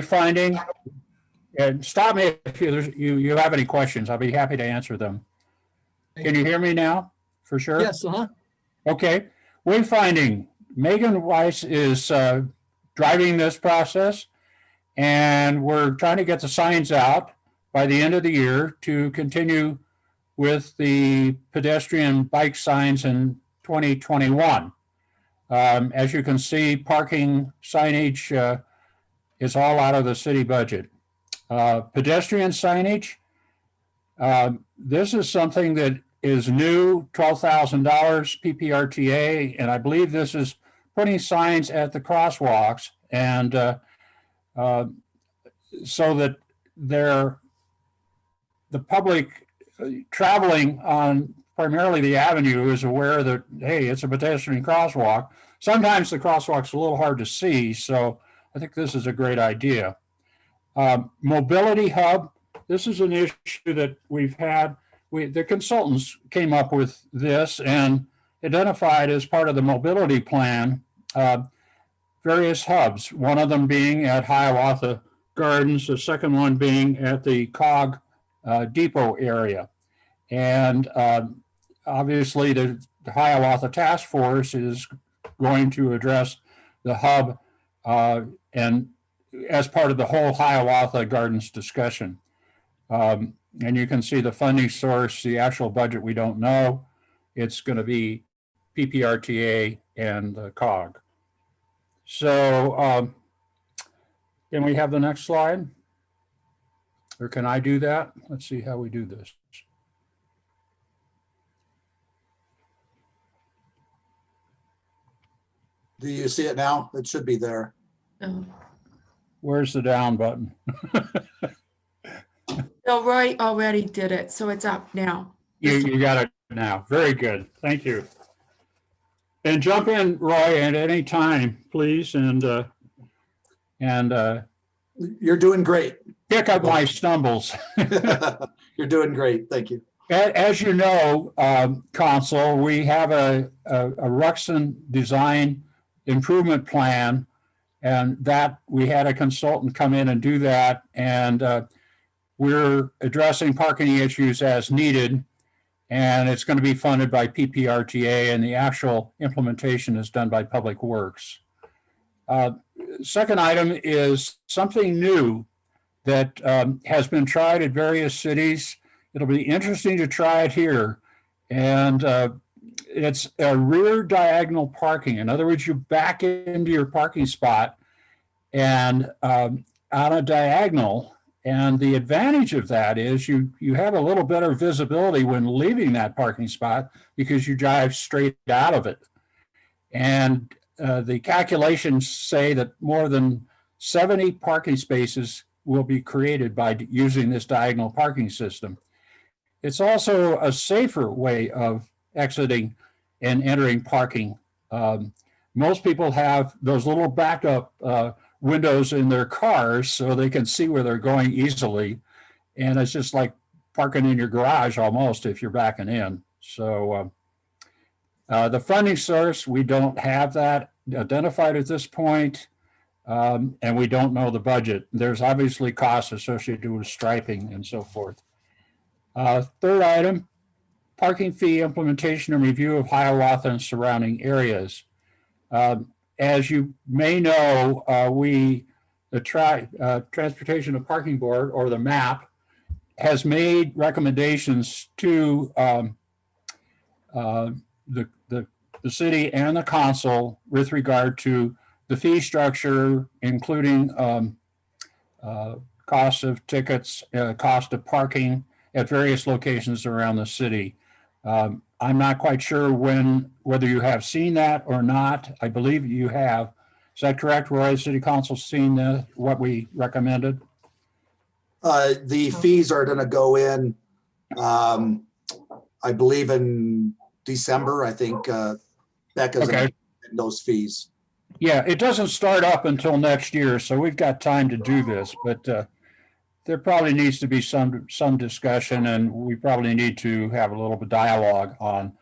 wayfinding, and stop me if you have any questions. I'll be happy to answer them. Can you hear me now? For sure? Yes, Okay. Wayfinding. Megan Weiss is driving this process, and we're trying to get the signs out by the end of the year to continue with the pedestrian bike signs in 2021. As you can see, parking signage is all out of the city budget. Pedestrian signage, this is something that is new, $12,000 PPRTA, and I believe this is putting signs at the crosswalks, and so that the public traveling on primarily the avenue is aware that, hey, it's a pedestrian crosswalk. Sometimes the crosswalk's a little hard to see, so I think this is a great idea. Mobility hub, this is an issue that we've had. The consultants came up with this and identified as part of the mobility plan various hubs, one of them being at Hiawatha Gardens, the second one being at the COG depot area. And obviously the Hiawatha Task Force is going to address the hub and as part of the whole Hiawatha Gardens discussion. And you can see the funding source, the actual budget, we don't know. It's going to be PPRTA and the COG. So can we have the next slide? Or can I do that? Let's see how we do this. Do you see it now? It should be there. Where's the down button? So Roy already did it, so it's up now. You got it now. Very good. Thank you. And jump in, Roy, at any time, please, and You're doing great. pick up my stumbles. You're doing great. Thank you. As you know, Council, we have a Ruxin design improvement plan, and that we had a consultant come in and do that, and we're addressing parking issues as needed, and it's going to be funded by PPRTA, and the actual implementation is done by Public Works. Second item is something new that has been tried at various cities. It'll be interesting to try it here. And it's a rear diagonal parking. In other words, you back into your parking spot and on a diagonal. And the advantage of that is you have a little better visibility when leaving that parking spot because you drive straight out of it. And the calculations say that more than 70 parking spaces will be created by using this diagonal parking system. It's also a safer way of exiting and entering parking. Most people have those little backup windows in their cars so they can see where they're going easily. And it's just like parking in your garage almost if you're backing in. So the funding source, we don't have that identified at this point. And we don't know the budget. There's obviously costs associated with striping and so forth. Third item, parking fee implementation and review of Hiawatha and surrounding areas. As you may know, the Transportation and Parking Board, or the MAP, has made recommendations to the city and the council with regard to the fee structure, including cost of tickets, cost of parking at various locations around the city. I'm not quite sure whether you have seen that or not. I believe you have. Is that correct, Roy? City Council seen what we recommended? The fees are going to go in, I believe in December. I think Becca's Okay. in those fees. Yeah, it doesn't start up until next year, so we've got time to do this, but there probably needs to be some discussion, and we probably need to have a little bit of dialogue on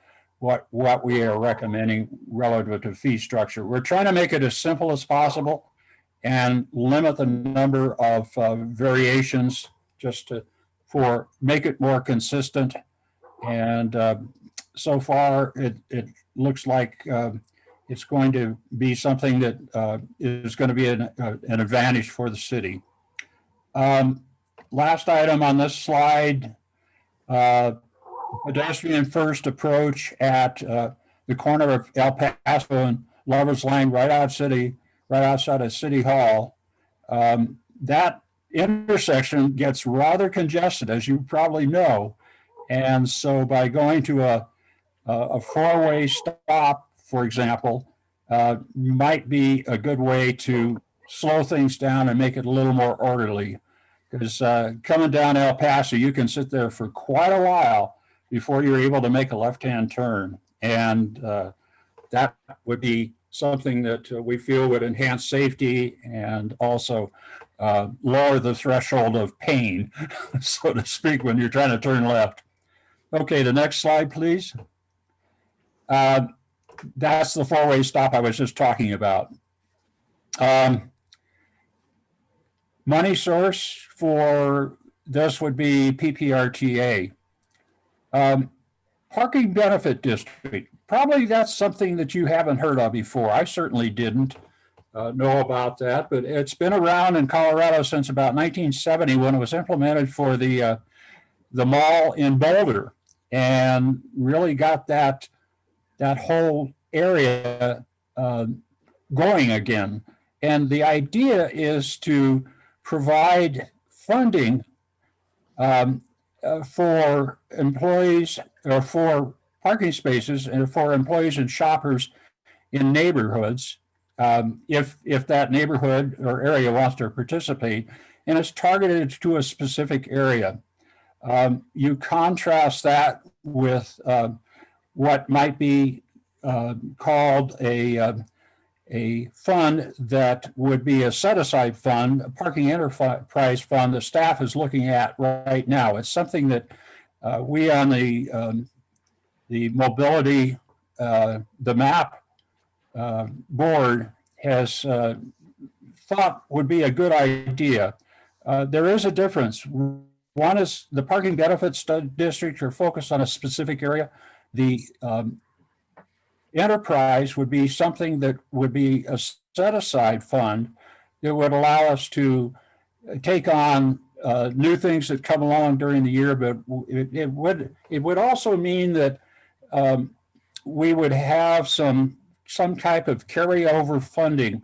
what we are recommending relative to fee structure. We're trying to make it as simple as possible, and limit the number of variations just to make it more consistent. And so far, it looks like it's going to be something that is going to be an advantage for the city. Last item on this slide, pedestrian first approach at the corner of El Paso and Lovers Lane, right outside of City Hall. That intersection gets rather congested, as you probably know. And so by going to a four-way stop, for example, might be a good way to slow things down and make it a little more orderly. Because coming down El Paso, you can sit there for quite a while before you're able to make a left-hand turn. And that would be something that we feel would enhance safety and also lower the threshold of pain, so to speak, when you're trying to turn left. Okay, the next slide, please. That's the four-way stop I was just talking about. Money source for this would be PPRTA. Parking Benefit District. Probably that's something that you haven't heard of before. I certainly didn't know about that, but it's been around in Colorado since about 1970 when it was implemented for the mall in Boulder, and really got that whole area going again. And the idea is to provide funding for employees or for parking spaces and for employees and shoppers in neighborhoods, if that neighborhood or area wants to participate, and it's targeted to a specific area. You contrast that with what might be called a fund that would be a set-aside fund, a parking enterprise fund that staff is looking at right now. It's something that we on the mobility, the MAP board has thought would be a good idea. There is a difference. One is the parking benefits district are focused on a specific area. The enterprise would be something that would be a set-aside fund that would allow us to take on new things that come along during the year, but it would also mean that we would have some type of carryover funding,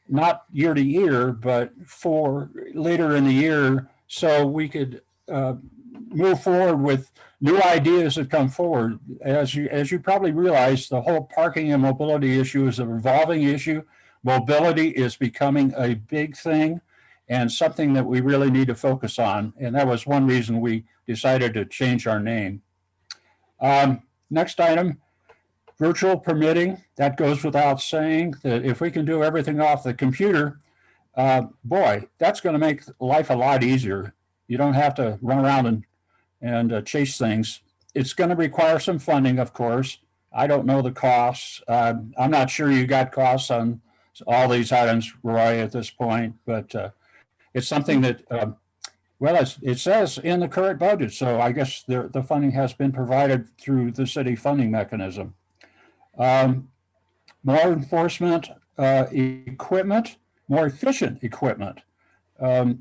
not year to year, but for later in the year, so we could move forward with new ideas that come forward. As you probably realize, the whole parking and mobility issue is a revolving issue. Mobility is becoming a big thing and something that we really need to focus on. And that was one reason we decided to change our name. Next item, virtual permitting. That goes without saying that if we can do everything off the computer, boy, that's going to make life a lot easier. You don't have to run around and chase things. It's going to require some funding, of course. I don't know the costs. I'm not sure you got costs on all these items, Roy, at this point, but it's something that, well, it says in the current budget, so I guess the funding has been provided through the city funding mechanism. More enforcement equipment, more efficient equipment.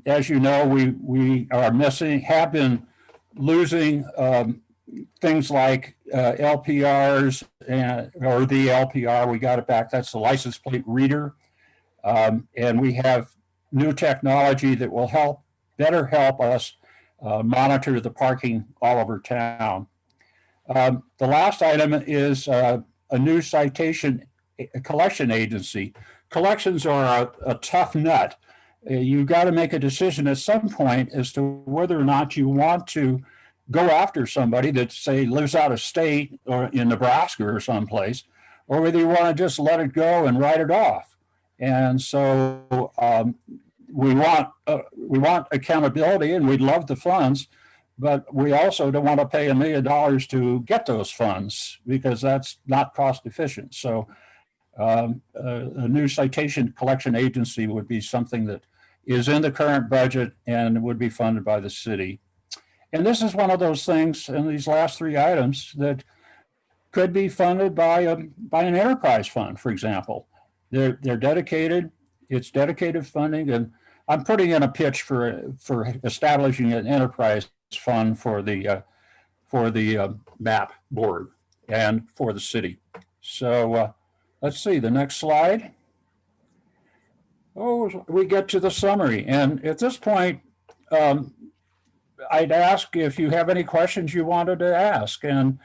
As you know, we are have been losing things like LPRs or the LPR. We got it back. That's the license plate reader. And we have new technology that will better help us monitor the parking all over town. The last item is a new citation collection agency. Collections are a tough nut. You've got to make a decision at some point as to whether or not you want to go after somebody that, say, lives out of state or in Nebraska or someplace, or whether you want to just let it go and write it off. And so we want accountability, and we'd love the funds, but we also don't want to pay $1 million to get those funds because that's not cost efficient. So A new citation collection agency would be something that is in the current budget and would be funded by the city. And this is one of those things in these last three items that could be funded by an enterprise fund, for example. They're dedicated, it's dedicated funding, and I'm putting in a pitch for establishing an enterprise fund for the MAP board and for the city. So let's see the next slide. Oh, we get to the summary, and at this point, I'd ask if you have any questions you wanted to ask, and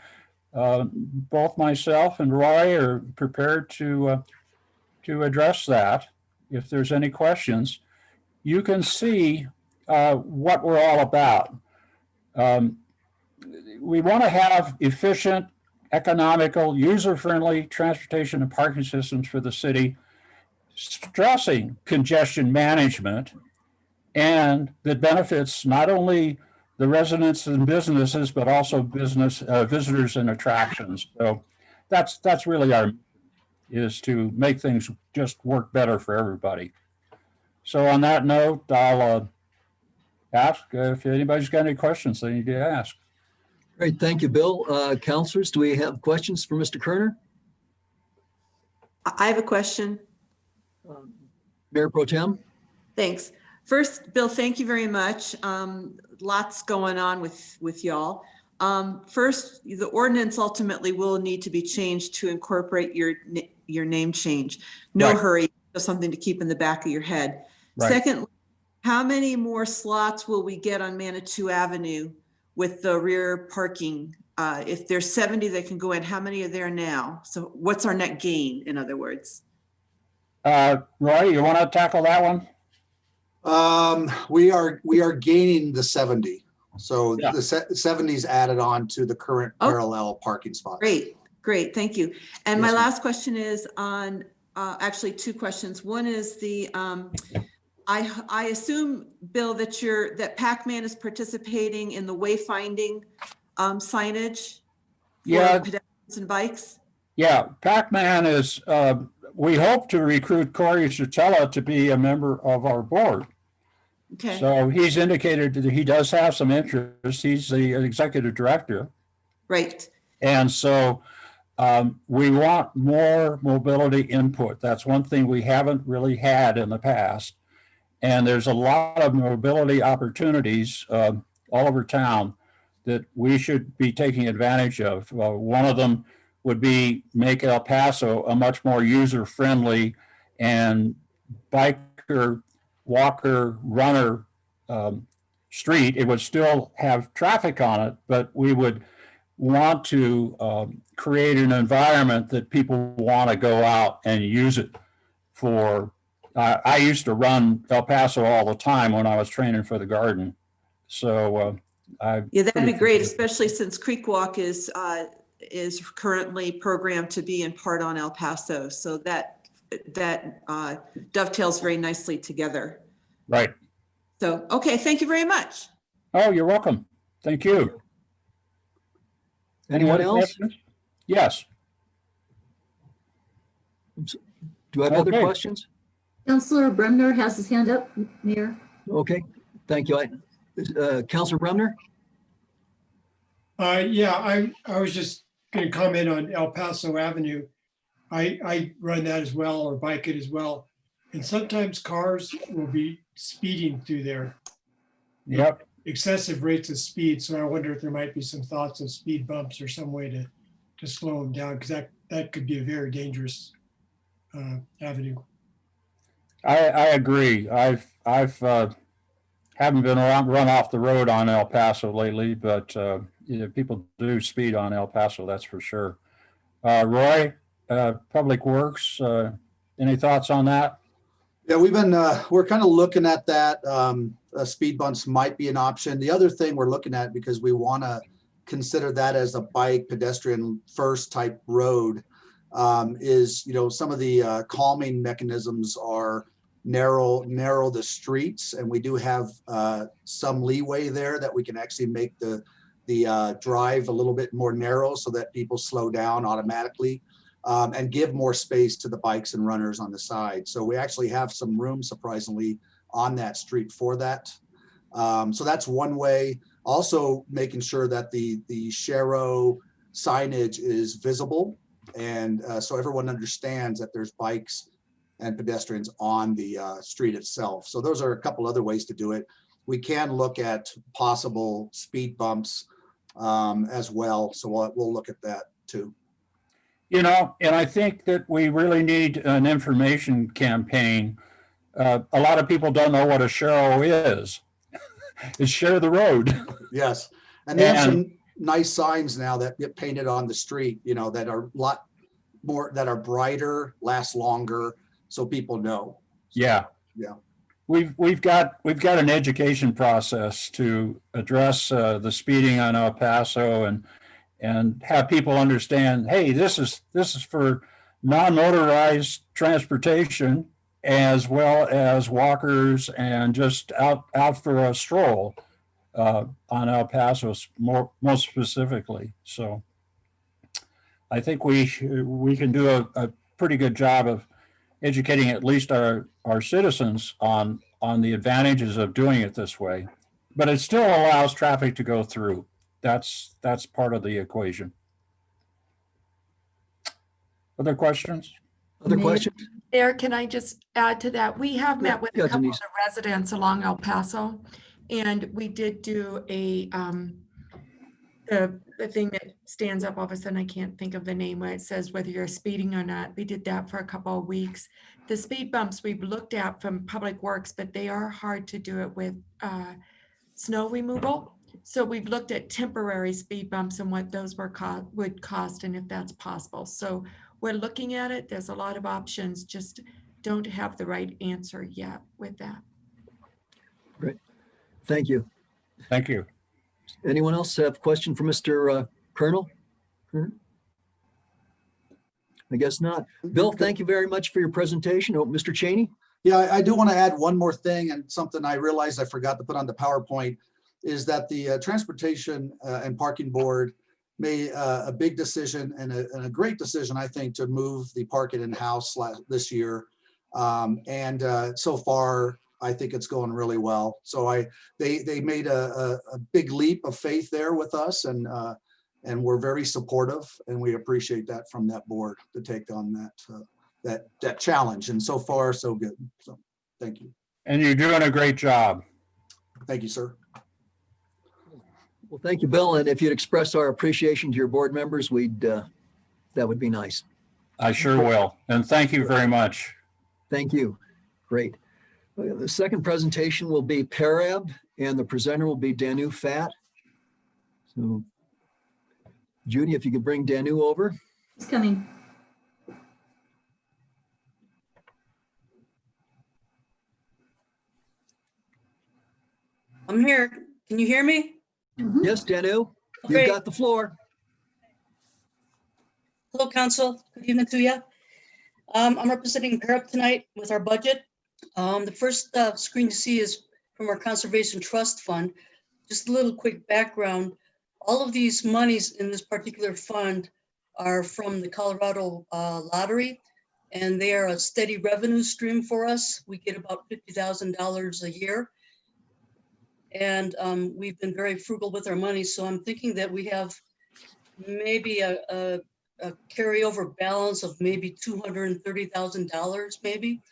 both myself and Roy are prepared to address that. If there's any questions, you can see what we're all about. We want to have efficient, economical, user-friendly transportation and parking systems for the city, stressing congestion management, and that benefits not only the residents and businesses, but also business visitors and attractions. So that's really our mission, is to make things just work better for everybody. So on that note, I'll ask if anybody's got any questions they need to ask. Great, thank you, Bill. Councilors, do we have questions for Mr. Kerner? I have a question. Mayor Pro Tem? Thanks. First, Bill, thank you very much. Lots going on with y'all. First, the ordinance ultimately will need to be changed to incorporate your name change. No Right. hurry, just something to keep in the back of your head. Right. Second, how many more slots will we get on Manitou Avenue with the rear parking? If there's 70 that can go in, how many are there now? So what's our net gain, in other words? Roy, you want to tackle that one? We are gaining the 70. So Yeah. the 70's added on to the current Oh. parallel parking spots. Great, thank you. And my Yes, ma'am. last question is on, actually two questions. One is the, I assume, Bill, that Pac-Man is participating in the wayfinding signage for Yeah. pedestrians and bikes? Yeah, Pac-Man is, we hope to recruit Corey Sotella to be a member of our board. Okay, So he's indicated that he does have some interest. He's the executive director. right. And so we want more mobility input. That's one thing we haven't really had in the past. And there's a lot of mobility opportunities all over town that we should be taking advantage of. One of them would be make El Paso a much more user-friendly and biker, walker, runner street. It would still have traffic on it, but we would want to create an environment that people want to go out and use it for. I used to run El Paso all the time when I was training for the Garden. So Yeah, that'd be great, especially since Creek Walk is currently programmed to be in part on El Paso. So that dovetails very nicely together. Right. So, okay, thank you very much. Oh, you're welcome. Thank you. Anyone Any other else? questions? Yes. Do I have other Okay. questions? Councilor Bremner has his hand up, Mayor. Okay, thank you. Councilor Bremner? Yeah, I was just going to comment on El Paso Avenue. I run that as well, or bike it as well. And sometimes cars will be speeding through there, Yep. excessive rates of speed. So I wonder if there might be some thoughts of speed bumps or some way to slow them down, because that could be a very dangerous avenue. I agree. I've haven't been run off the road on El Paso lately, but people do speed on El Paso, that's for sure. Roy, Public Works, any thoughts on that? Yeah, we're kind of looking at that. Speed bumps might be an option. The other thing we're looking at, because we want to consider that as a bike pedestrian first type road, is, some of the calming mechanisms are narrow the streets, and we do have some leeway there that we can actually make the drive a little bit more narrow so that people slow down automatically. and give more space to the bikes and runners on the side. So we actually have some room, surprisingly, on that street for that. So that's one way. Also making sure that the Sharrow signage is visible, and so everyone understands that there's bikes and pedestrians on the street itself. So those are a couple other ways to do it. We can look at possible speed bumps as well. So we'll look at that too. You know, and I think that we really need an information campaign. A lot of people don't know what a Sharrow is. It's Share the Road. Yes, and they have And- some nice signs now that get painted on the street, you know, that are a lot more, that are brighter, last longer, so people know. Yeah. Yeah. We've got an education process to address the speeding on El Paso and have people understand, hey, this is for non-motorized transportation as well as walkers and just out for a stroll on El Paso most specifically. So I think we can do a pretty good job of educating at least our citizens on the advantages of doing it this way. But it still allows traffic to go through. That's part of the equation. Other questions? Other Mayor? questions? Mayor, can I just add to that? We have met with Yeah, a couple Denise. of the residents along El Paso, and we did do a, the thing that stands up all of a sudden, I can't think of the name, where it says whether you're speeding or not. We did that for a couple of weeks. The speed bumps we've looked at from Public Works, but they are hard to do it with snow removal. So we've looked at temporary speed bumps and what those would cost and if that's possible. So we're looking at it. There's a lot of options, just don't have the right answer yet with that. Thank you. Thank you. Anyone else have a question for Mr. Colonel? I guess not. Bill, thank you very much for your presentation. Oh, Mr. Cheney? Yeah, I do want to add one more thing, and something I realized I forgot to put on the PowerPoint is that the Transportation and Parking Board made a big decision and a great decision, I think, to move the parking in-house this year. So far, I think it's going really well. So they made a big leap of faith there with us, and we're very supportive, and we appreciate that from that board to take on that challenge. And so far, so good. So thank you. And you're doing a great job. Thank you, sir. Well, thank you, Bill. And if you'd express our appreciation to your board members, that would be nice. I sure will. And thank you very much. Thank you. Great. The second presentation will be Parab, and the presenter will be Danu Fat. So Judy, if you could bring Danu over. It's coming. I'm here. Can you hear me? Mhm. Yes, Danu, you've Okay. got the floor. Hello, council. Good evening to you. I'm representing PARAP tonight with our budget. The first screen you see is from our Conservation Trust Fund. Just a little quick background. All of these monies in this particular fund are from the Colorado Lottery, and they are a steady revenue stream for us. We get about $50,000 a year. And we've been very frugal with our money, so I'm thinking that we have maybe a carryover balance of maybe $230,000 maybe.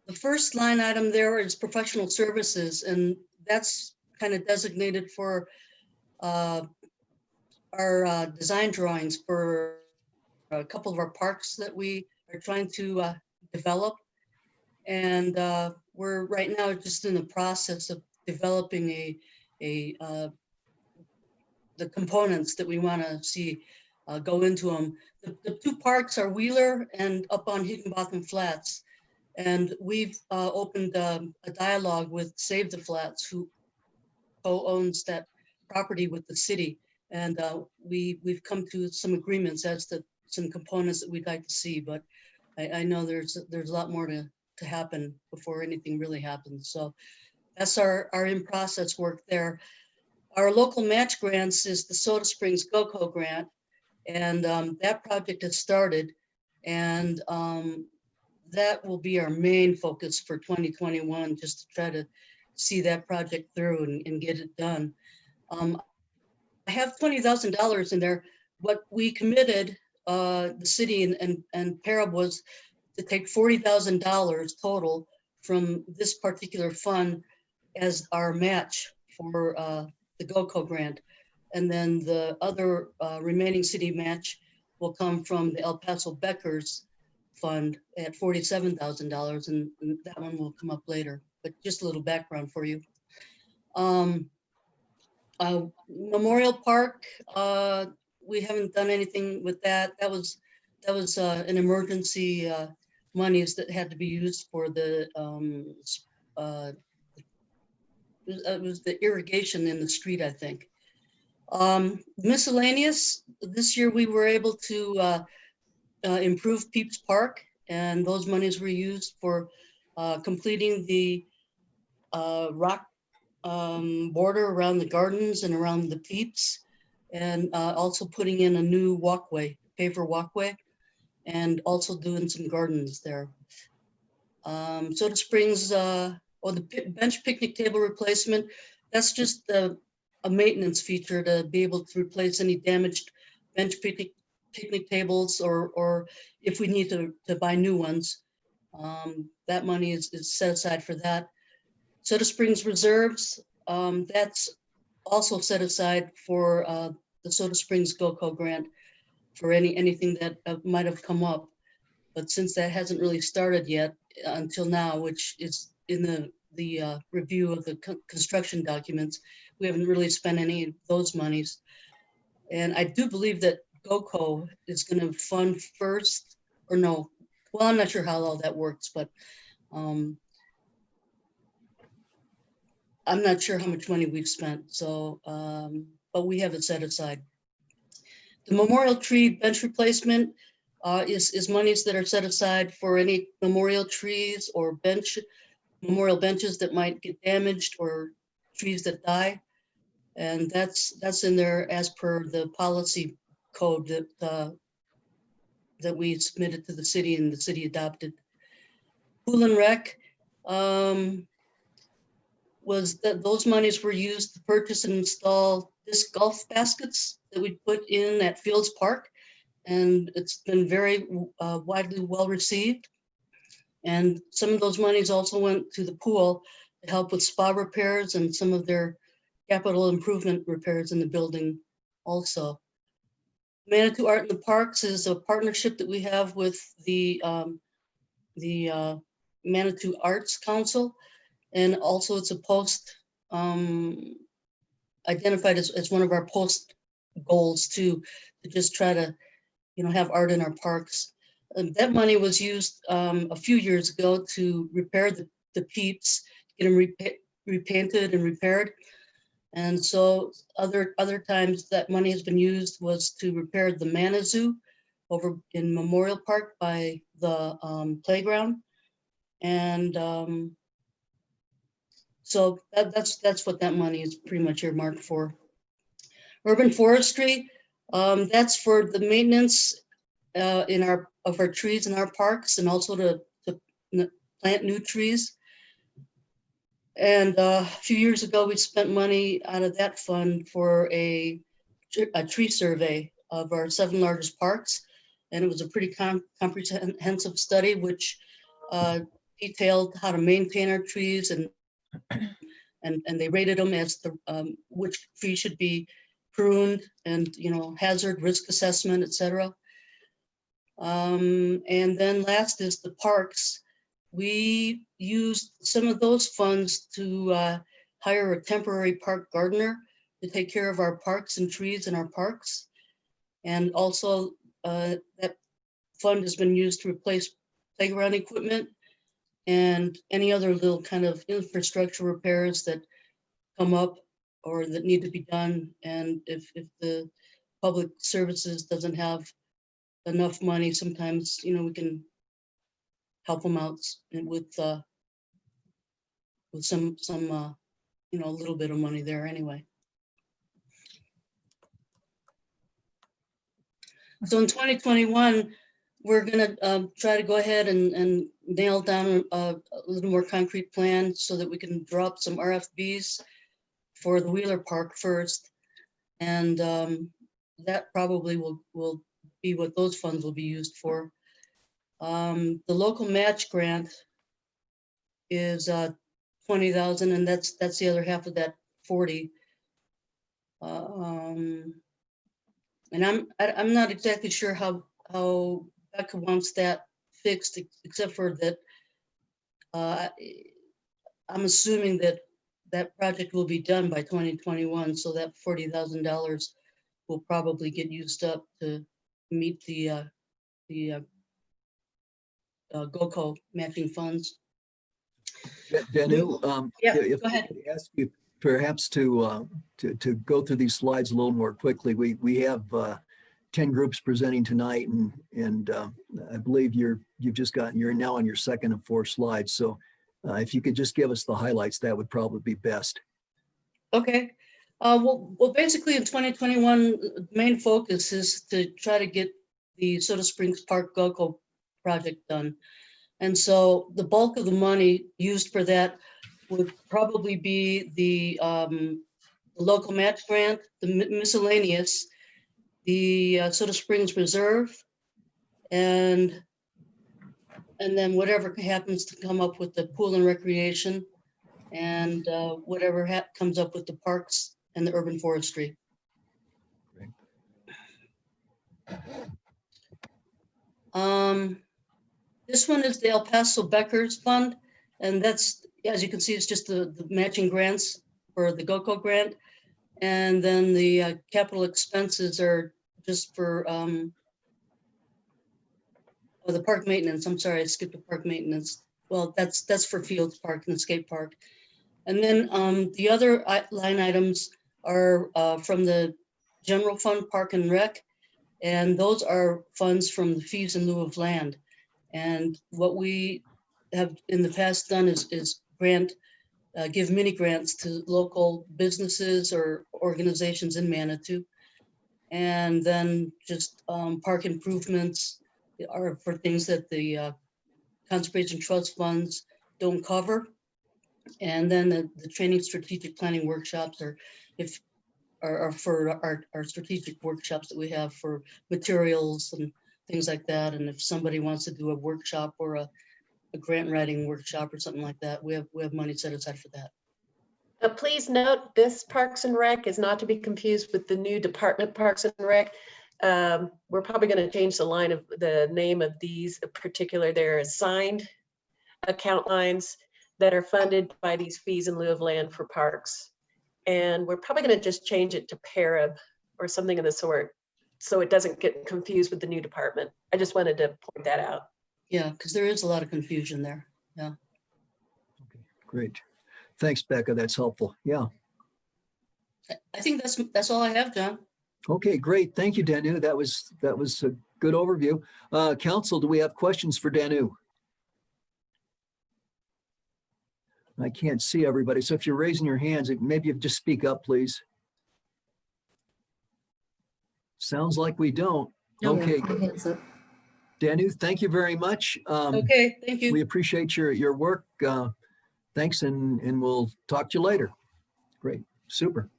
The first line item there is professional services, and that's kind of designated for our design drawings for a couple of our parks that we are trying to develop. And we're right now just in the process of developing the components that we want to see go into them. The two parks are Wheeler and up on Higginbotham Flats. And we've opened a dialogue with Save the Flats, who co-owns that property with the city. And we've come to some agreements as to some components that we'd like to see, but I know there's a lot more to happen before anything really happens. So that's our in-process work there. Our local match grants is the Soda Springs GoCo grant, and that project has started. And that will be our main focus for 2021, just to try to see that project through and get it done. I have $20,000 in there. What we committed, the city and Parab, was to take $40,000 total from this particular fund as our match for the GoCo grant. And then the other remaining city match will come from the El Paso Beckers fund at $47,000, and that one will come up later. But just a little background for you. Memorial Park, we haven't done anything with that. That was an emergency monies that had to be used for the it was the irrigation in the street, I think. Miscellaneous, this year we were able to improve Peeps Park, and those monies were used for completing the rock border around the gardens and around the Peeps, and also putting in a new walkway, paver walkway, and also doing some gardens there. Soda Springs, or the bench picnic table replacement, that's just a maintenance feature to be able to replace any damaged bench picnic tables, or if we need to buy new ones. That money is set aside for that. Soda Springs reserves, that's also set aside for the Soda Springs GoCo grant for anything that might have come up. But since that hasn't really started yet until now, which is in the review of the construction documents, we haven't really spent any of those monies. And I do believe that GoCo is going to fund first, or no, well, I'm not sure how all that works, but I'm not sure how much money we've spent, so, but we have it set aside. The memorial tree bench replacement is monies that are set aside for any memorial trees or memorial benches that might get damaged, or trees that die. And that's in there as per the policy code that we submitted to the city and the city adopted. Pool and Rec, was that those monies were used to purchase and install disc golf baskets that we put in at Fields Park. And it's been very widely well received. And some of those monies also went to the pool to help with spa repairs and some of their capital improvement repairs in the building also. Manitou Art in the Parks is a partnership that we have with the Manitou Arts Council. And also it's a post identified as one of our post goals too, to just try to, have art in our parks. And that money was used a few years ago to repair the Peeps, get them repainted and repaired. And so other times that money has been used was to repair the Manizoo over in Memorial Park by the playground. And so that's what that money is pretty much earmarked for. Urban forestry, that's for the maintenance of our trees in our parks, and also to plant new trees. And a few years ago, we spent money out of that fund for a tree survey of our 7 largest parks. And it was a pretty comprehensive study, which detailed how to maintain our trees, and they rated them as which tree should be pruned, and hazard risk assessment, etc. And then last is the parks. We used some of those funds to hire a temporary park gardener to take care of our parks and trees in our parks. And also that fund has been used to replace playground equipment and any other little kind of infrastructure repairs that come up or that need to be done. And if the public services doesn't have enough money, sometimes, we can help them out with some, a little bit of money there anyway. So in 2021, we're gonna try to go ahead and nail down a little more concrete plan so that we can drop some RFBs for the Wheeler Park first. And that probably will be what those funds will be used for. The local match grant is 20,000, and that's the other half of that 40. And I'm not exactly sure how Becca wants that fixed, except for that I'm assuming that that project will be done by 2021, so that $40,000 will probably get used up to meet the GOCO matching funds. Danu, Yeah, if go I ahead. could ask you perhaps to go through these slides a little more quickly. We have 10 groups presenting tonight, and I believe you're now on your second of 4 slides. So if you could just give us the highlights, that would probably be best. Okay. Well, basically in 2021, the main focus is to try to get the Soda Springs Park GOCO project done. And so the bulk of the money used for that would probably be the local match grant, the miscellaneous, the Soda Springs Reserve, and then whatever happens to come up with the pool and recreation, and whatever comes up with the parks and the urban forestry. This one is the El Paso Beckers Fund, and that's, as you can see, it's just the matching grants for the GOCO grant. And then the capital expenses are just for the park maintenance. I'm sorry, I skipped the park maintenance. Well, that's for Fields Park and the skate park. And then the other line items are from the general fund, Park and Rec, and those are funds from the fees in lieu of land. And what we have in the past done is give mini grants to local businesses or organizations in Manitou. And then just park improvements are for things that the Conservation Trust funds don't cover. And then the training strategic planning workshops are for our strategic workshops that we have for materials and things like that. And if somebody wants to do a workshop or a grant writing workshop or something like that, we have money set aside for that. Please note, this Parks and Rec is not to be confused with the new department Parks and Rec. We're probably going to change the name of these particular. They're assigned account lines that are funded by these fees in lieu of land for parks. And we're probably going to just change it to PARAB or something of the sort, so it doesn't get confused with the new department. I just wanted to point that out. Yeah, because there is a lot of confusion there. Yeah. Okay, great. Thanks, Becca. That's helpful. Yeah. I think that's all I have, John. Okay, great. Thank you, Danu. That was a good overview. Council, do we have questions for Danu? I can't see everybody. So if you're raising your hands, maybe you just speak up, please. Sounds like we don't. No. Okay, Hands up. Danu, thank you very much. Okay, thank you. We appreciate your work. Thanks, and we'll talk to you later. Great, super.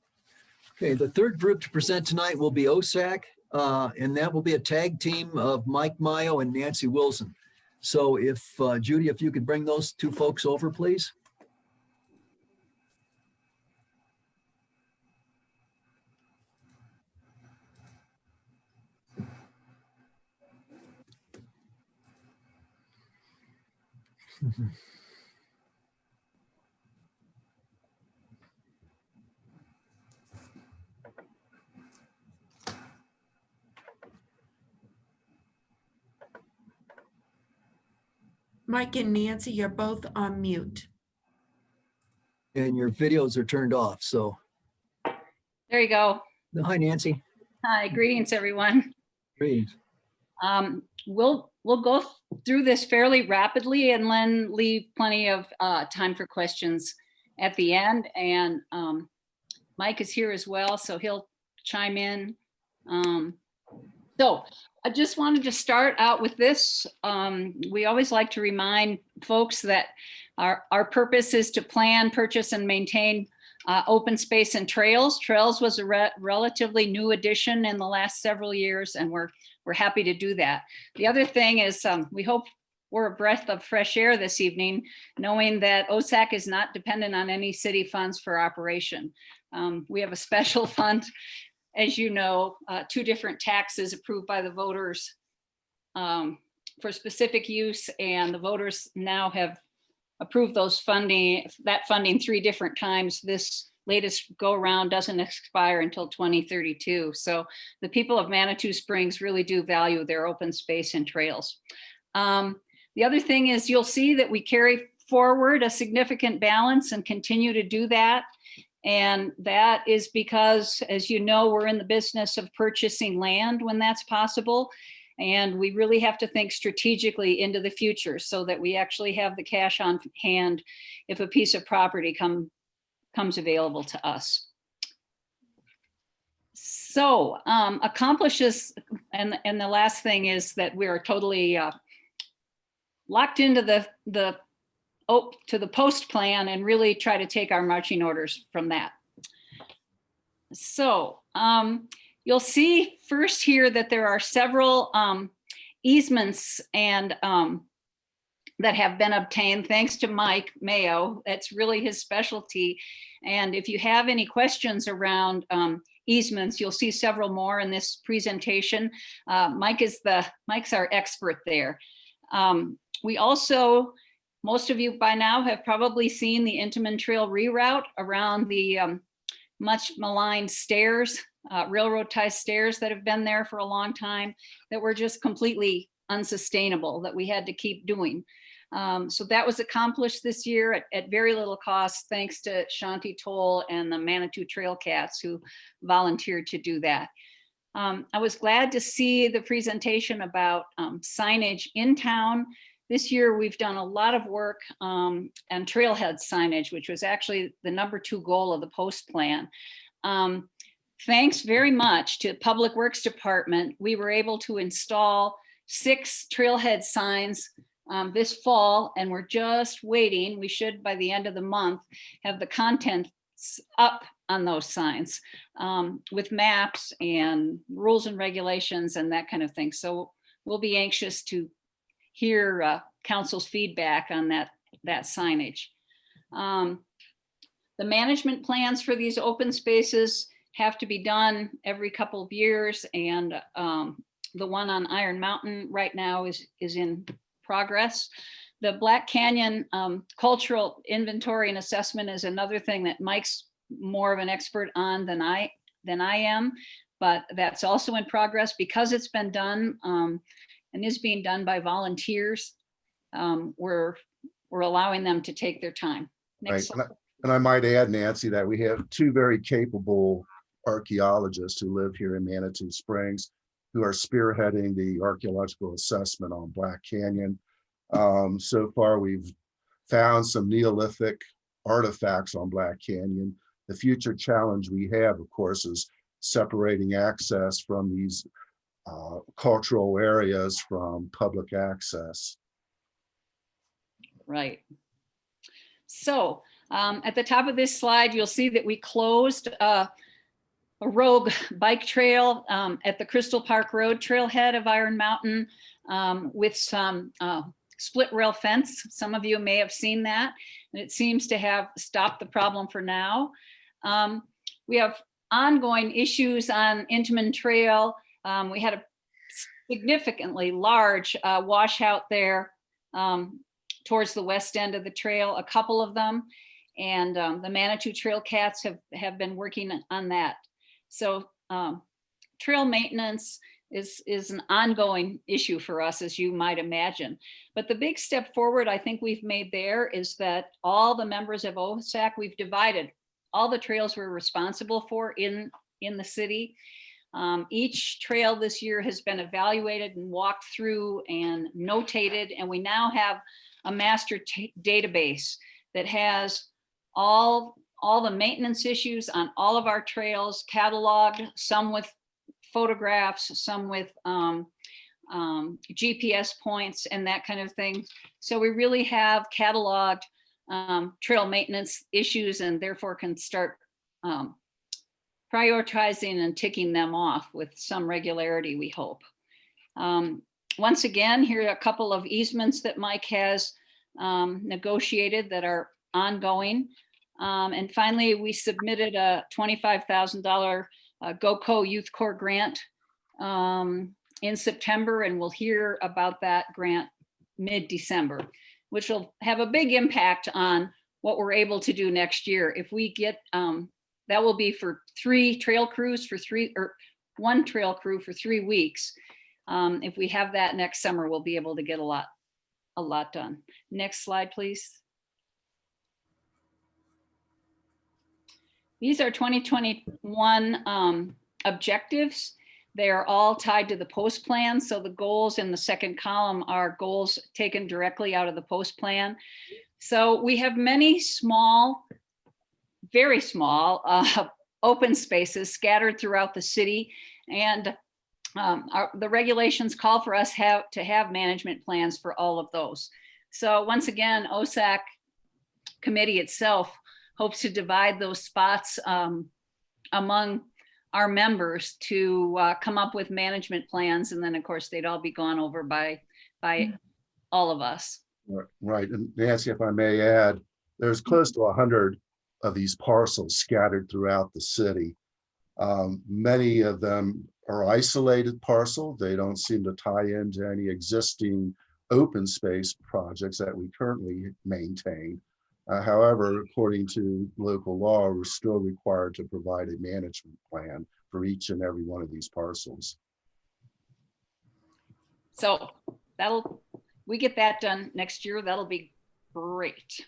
Okay, the third group to present tonight will be OSAC, and that will be a tag team of Mike Mayo and Nancy Wilson. So if, Judy, if you could bring those 2 folks over, please. Mike and Nancy, you're both on mute. And your videos are turned off, so. There you go. Hi, Nancy. Hi, greetings, everyone. Greetings. We'll go through this fairly rapidly and then leave plenty of time for questions at the end. And Mike is here as well, so he'll chime in. So So I just wanted to start out with this. We always like to remind folks that our purpose is to plan, purchase, and maintain open space and trails. Trails was a relatively new addition in the last several years, and we're happy to do that. The other thing is we hope we're a breath of fresh air this evening, knowing that OSAC is not dependent on any city funds for operation. We have a special fund, as you know, 2 different taxes approved by the voters for specific use, and the voters now have approved that funding 3 different times. This latest go around doesn't expire until 2032. So the people of Manitou Springs really do value their open space and trails. The other thing is you'll see that we carry forward a significant balance and continue to do that. And that is because, as you know, we're in the business of purchasing land when that's possible. And we really have to think strategically into the future so that we actually have the cash on hand if a piece of property comes available to us. So accomplishes, and the last thing is that we are totally locked into the post plan and really try to take our marching orders from that. So you'll see first here that there are several easements and that have been obtained thanks to Mike Mayo. That's really his specialty. And if you have any questions around easements, you'll see several more in this presentation. Mike's our expert there. We also, most of you by now have probably seen the Intamin Trail reroute around the much maligned stairs, railroad tie stairs that have been there for a long time that were just completely unsustainable, that we had to keep doing. So that was accomplished this year at very little cost, thanks to Shanti Toll and the Manitou Trail Cats who volunteered to do that. I was glad to see the presentation about signage in town. This year, we've done a lot of work on trailhead signage, which was actually the #2 goal of the post plan. Thanks very much to Public Works Department, we were able to install 6 trailhead signs this fall, and we're just waiting. We should, by the end of the month, have the contents up on those signs with maps and rules and regulations and that kind of thing. So we'll be anxious to hear council's feedback on that signage. The management plans for these open spaces have to be done every couple of years, and the one on Iron Mountain right now is in progress. The Black Canyon cultural inventory and assessment is another thing that Mike's more of an expert on than I am, but that's also in progress because it's been done and is being done by volunteers. We're allowing them to take their time. Next Right. And I might add, Nancy, that we have 2 very capable archaeologists who live here in Manitou Springs who are spearheading the archaeological assessment on Black Canyon. So far, we've found some Neolithic artifacts on Black Canyon. The future challenge we have, of course, is separating access from these cultural areas from public access. Right. So at the top of this slide, you'll see that we closed a rogue bike trail at the Crystal Park Road trailhead of Iron Mountain with some split rail fence. Some of you may have seen that, and it seems to have stopped the problem for now. We have ongoing issues on Intamin Trail. We had a significantly large washout there towards the west end of the trail, a couple of them, and the Manitou Trail Cats have been working on that. So trail maintenance is an ongoing issue for us, as you might imagine. But the big step forward I think we've made there is that all the members of OSAC, we've divided all the trails we're responsible for in the city. Each trail this year has been evaluated and walked through and notated, and we now have a master database that has all the maintenance issues on all of our trails cataloged, some with photographs, some with GPS points and that kind of thing. So we really have cataloged trail maintenance issues and therefore can start prioritizing and ticking them off with some regularity, we hope. Once again, here are a couple of easements that Mike has negotiated that are ongoing. And finally, we submitted a $25,000 GoCo Youth Corps grant in September, and we'll hear about that grant mid-December, which will have a big impact on what we're able to do next year. If we get, that will be for 3 trail crews for 3, or 1 trail crew for 3 weeks. If we have that next summer, we'll be able to get a lot done. Next slide, please. These are 2021 objectives. They are all tied to the post plan. So the goals in the second column are goals taken directly out of the post plan. So we have many small, very small open spaces scattered throughout the city. And the regulations call for us to have management plans for all of those. So once again, OSAC committee itself hopes to divide those spots among our members to come up with management plans. And then of course, they'd all be gone over by all of us. Right. And Nancy, if I may add, there's close to 100 of these parcels scattered throughout the city. Many of them are isolated parcels. They don't seem to tie into any existing open space projects that we currently maintain. However, according to local law, we're still required to provide a management plan for each and every one of these parcels. So we get that done next year. That'll be great.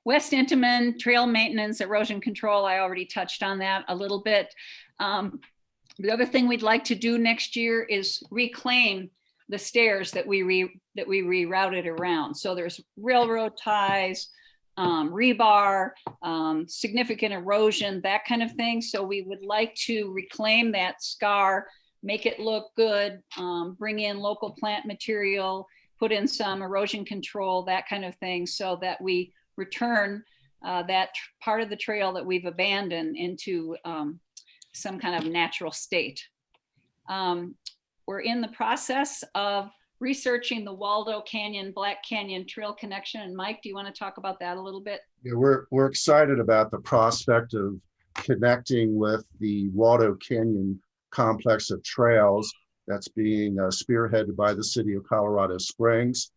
West Intamin, trail maintenance, erosion control. I already touched on that a little bit. The other thing we'd like to do next year is reclaim the stairs that we rerouted around. So there's railroad ties, rebar, significant erosion, that kind of thing. So we would like to reclaim that scar, make it look good, bring in local plant material, put in some erosion control, that kind of thing, so that we return that part of the trail that we've abandoned into some kind of natural state. We're in the process of researching the Waldo Canyon, Black Canyon Trail connection. And Mike, do you want to talk about that a little bit? Yeah, we're excited about the prospect of connecting with the Waldo Canyon complex of trails that's being spearheaded by the city of Colorado Springs.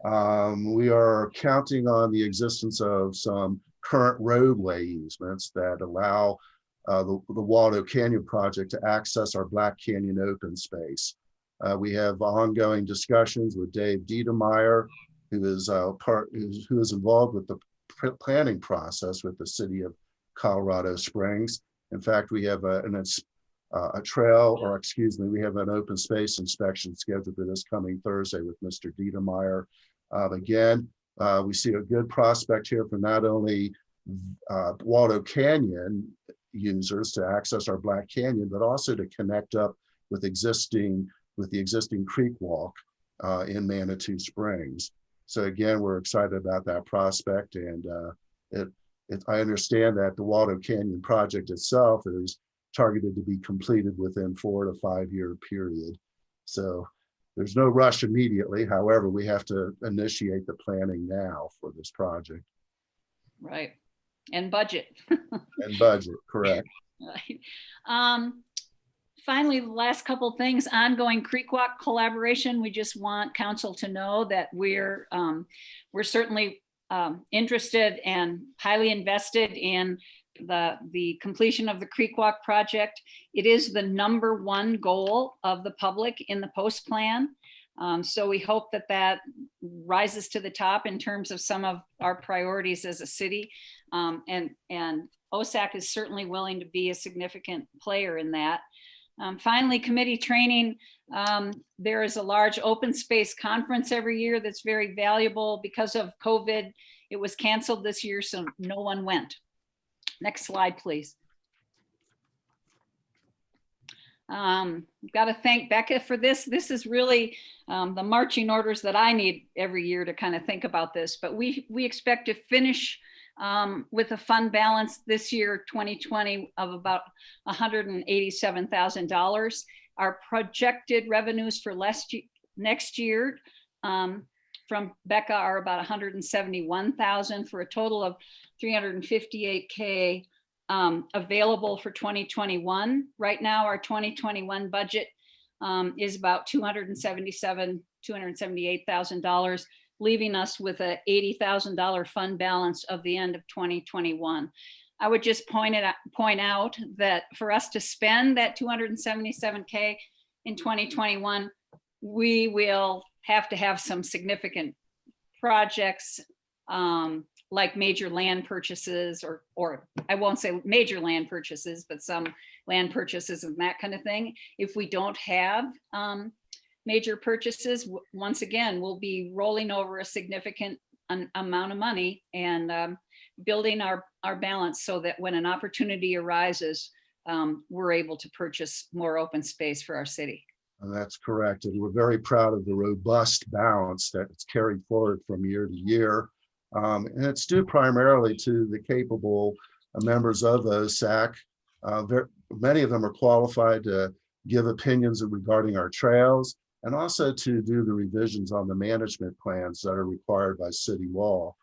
We are counting on the existence of some current roadway easements that allow the Waldo Canyon project to access our Black Canyon open space. We have ongoing discussions with Dave Diedemeyer, who is involved with the planning process with the city of Colorado Springs. In fact, we have we have an open space inspection scheduled for this coming Thursday with Mr. Diedemeyer. Again, we see a good prospect here for not only Waldo Canyon users to access our Black Canyon, but also to connect up with the existing creek walk in Manitou Springs. So again, we're excited about that prospect, and I understand that the Waldo Canyon project itself is targeted to be completed within 4 to 5 year period. So there's no rush immediately. However, we have to initiate the planning now for this project. Right. And budget. And budget, correct. Right. Finally, the last couple things, ongoing Creek Walk collaboration. We just want council to know that we're certainly interested and highly invested in the completion of the Creek Walk project. It is the #1 goal of the public in the post plan. So we hope that rises to the top in terms of some of our priorities as a city. And OSAC is certainly willing to be a significant player in that. Finally, committee training. There is a large open space conference every year that's very valuable. Because of COVID, it was canceled this year, so no one went. Next slide, please. Got to thank Becca for this. This is really the marching orders that I need every year to kind of think about this. But we expect to finish with a fund balance this year, 2020, of about $187,000. Our projected revenues for next year from Becca are about 171,000 for a total of 358K available for 2021. Right now, our 2021 budget is about $278,000, leaving us with a $80,000 fund balance of the end of 2021. I would just point out that for us to spend that 277K in 2021, we will have to have some significant projects like major land purchases, or I won't say major land purchases, but some land purchases and that kind of thing. If we don't have major purchases, once again, we'll be rolling over a significant amount of money and building our balance so that when an opportunity arises, we're able to purchase more open space for our city. And that's correct. And we're very proud of the robust balance that's carried forward from year to year. And it's due primarily to the capable members of OSAC. Many of them are qualified to give opinions regarding our trails and also to do the revisions on the management plans that are required by city law.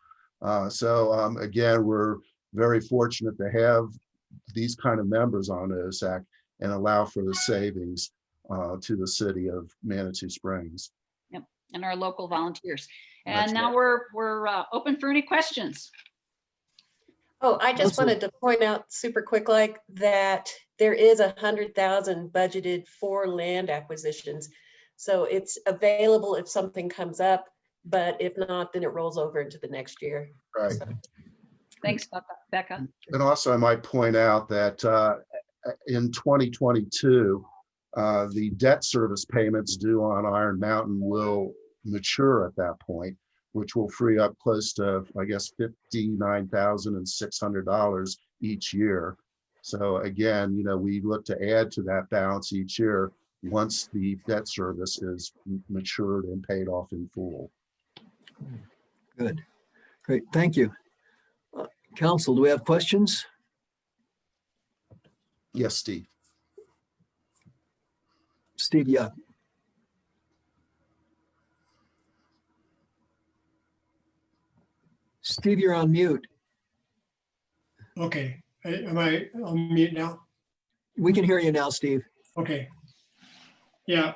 Again, we're very fortunate to have these kind of members on OSAC and allow for the savings to the city of Manitou Springs. Yep, and our local volunteers. That's And now we're open for any questions. Oh, I just wanted to point out super quick, like that there is 100,000 budgeted for land acquisitions. So it's available if something comes up, but if not, then it rolls over into the next year. Right. So, Thanks, Becca. And also I might point out that in 2022, the debt service payments due on Iron Mountain will mature at that point, which will free up close to, I guess, $59,600 each year. So again, we look to add to that balance each year once the debt service is matured and paid off in full. Good. Great. Thank you. Council, do we have questions? Yes, Steve. Steve, yeah. Steve, you're on mute. Okay, am I on mute now? We can hear you now, Steve. Okay. Yeah,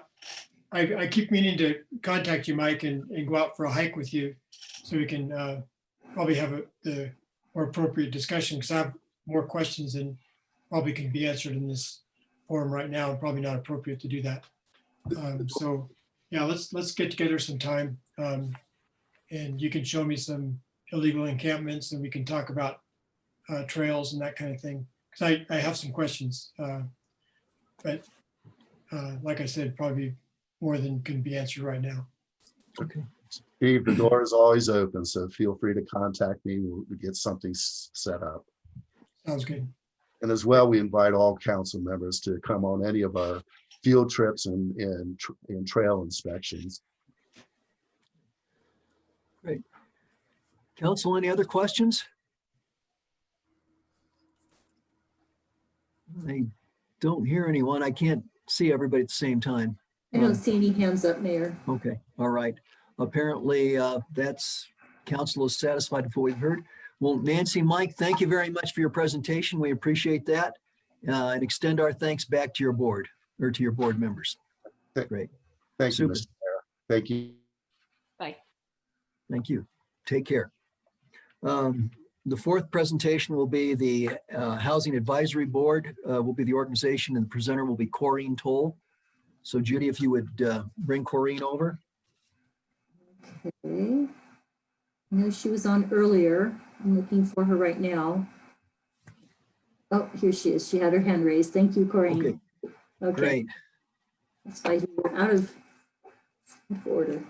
I keep meaning to contact you, Mike, and go out for a hike with you so we can probably have the more appropriate discussion, because I have more questions than probably can be answered in this forum right now, and probably not appropriate to do that. So yeah, let's get together some time, and you can show me some illegal encampments, and we can talk about trails and that kind of thing, because I have some questions, but like I said, probably more than can be answered right now. Okay. Steve, the door is always open, so feel free to contact me. We'll get something set up. Sounds good. And as well, we invite all council members to come on any of our field trips and trail inspections. Great. Council, any other questions? I don't hear anyone. I can't see everybody at the same time. I don't see any hands up, Mayor. Okay, all right. Apparently, that's council is satisfied with what we've heard. Well, Nancy, Mike, thank you very much for your presentation. We appreciate that. And extend our thanks back to your board or to your board members. Great. Thank you, Super. Mr. Mayor. Thank you. Bye. Thank you. Take care. The fourth presentation will be the Housing Advisory Board, will be the organization, and the presenter will be Corrine Toll. So Judy, if you would bring Corrine over. Okay. I know she was on earlier. I'm looking for her right now. Oh, here she is. She had her hand raised. Thank you, Corinne. Okay. Great. That's why you're out of order.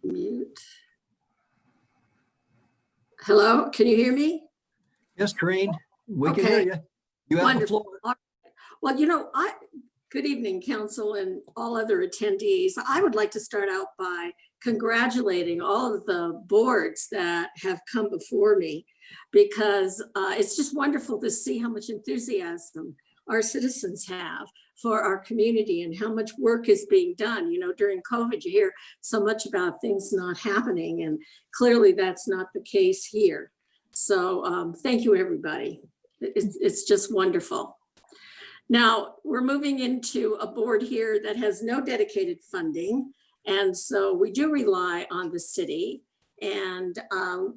Mute. Hello, can you hear me? Yes, Corinne, we can hear Okay. you. You have the Wonderful. floor. All right. Well, good evening, council and all other attendees. I would like to start out by congratulating all of the boards that have come before me, because it's just wonderful to see how much enthusiasm our citizens have for our community and how much work is being done. During COVID, you hear so much about things not happening, and clearly that's not the case here. So thank you, everybody. It's just wonderful. Now, we're moving into a board here that has no dedicated funding. And so we do rely on the city. And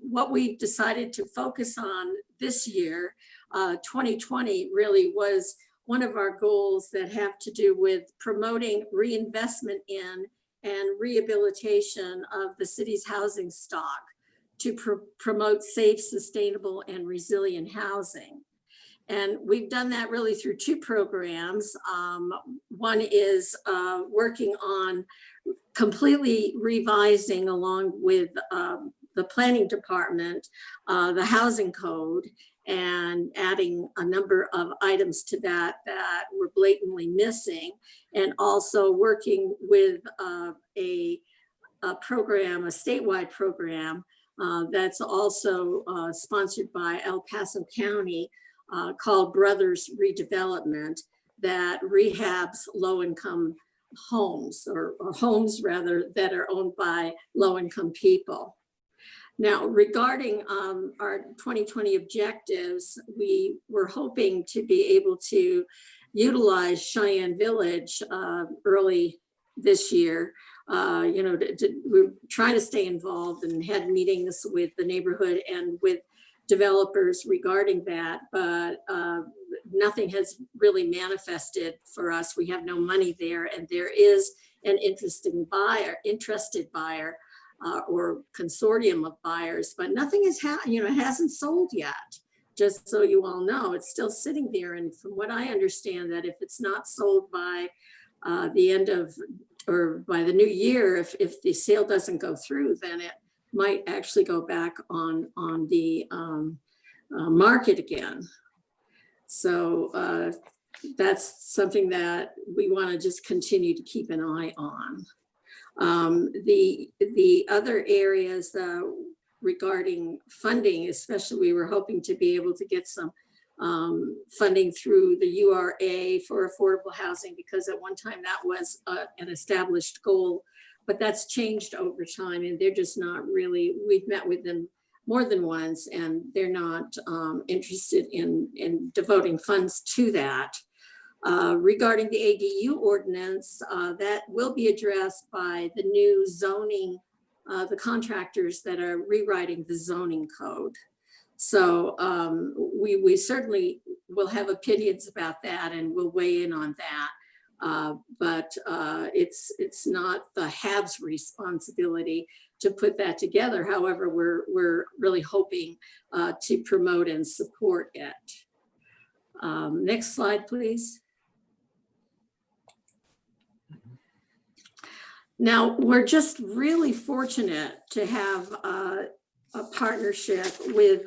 what we decided to focus on this year, 2020, really was one of our goals that have to do with promoting reinvestment in and rehabilitation of the city's housing stock to promote safe, sustainable, and resilient housing. And we've done that really through two programs. One is working on completely revising, along with the planning department, the housing code, and adding a number of items to that were blatantly missing, and also working with a program, a statewide program that's also sponsored by El Paso County, called Brothers Redevelopment, that rehabs low-income homes, or homes rather, that are owned by low-income people. Now, regarding our 2020 objectives, we were hoping to be able to utilize Cheyenne Village early this year. We're trying to stay involved and had meetings with the neighborhood and with developers regarding that, but nothing has really manifested for us. We have no money there, and there is an interested buyer or consortium of buyers, but nothing is it hasn't sold yet. Just so you all know, it's still sitting there. And from what I understand, that if it's not sold by the end of, or by the new year, if the sale doesn't go through, then it might actually go back on the market again. So that's something that we want to just continue to keep an eye on. The other areas regarding funding, especially, we were hoping to be able to get some funding through the URA for affordable housing, because at one time that was an established goal, but that's changed over time, and they're just not really, we've met with them more than once, and they're not interested in devoting funds to that. Regarding the ADU ordinance, that will be addressed by the new zoning, the contractors that are rewriting the zoning code. So we certainly will have opinions about that, and we'll weigh in on that. But it's not the have's responsibility to put that together. However, we're really hoping to promote and support it. Next slide, please. Now, we're just really fortunate to have a partnership with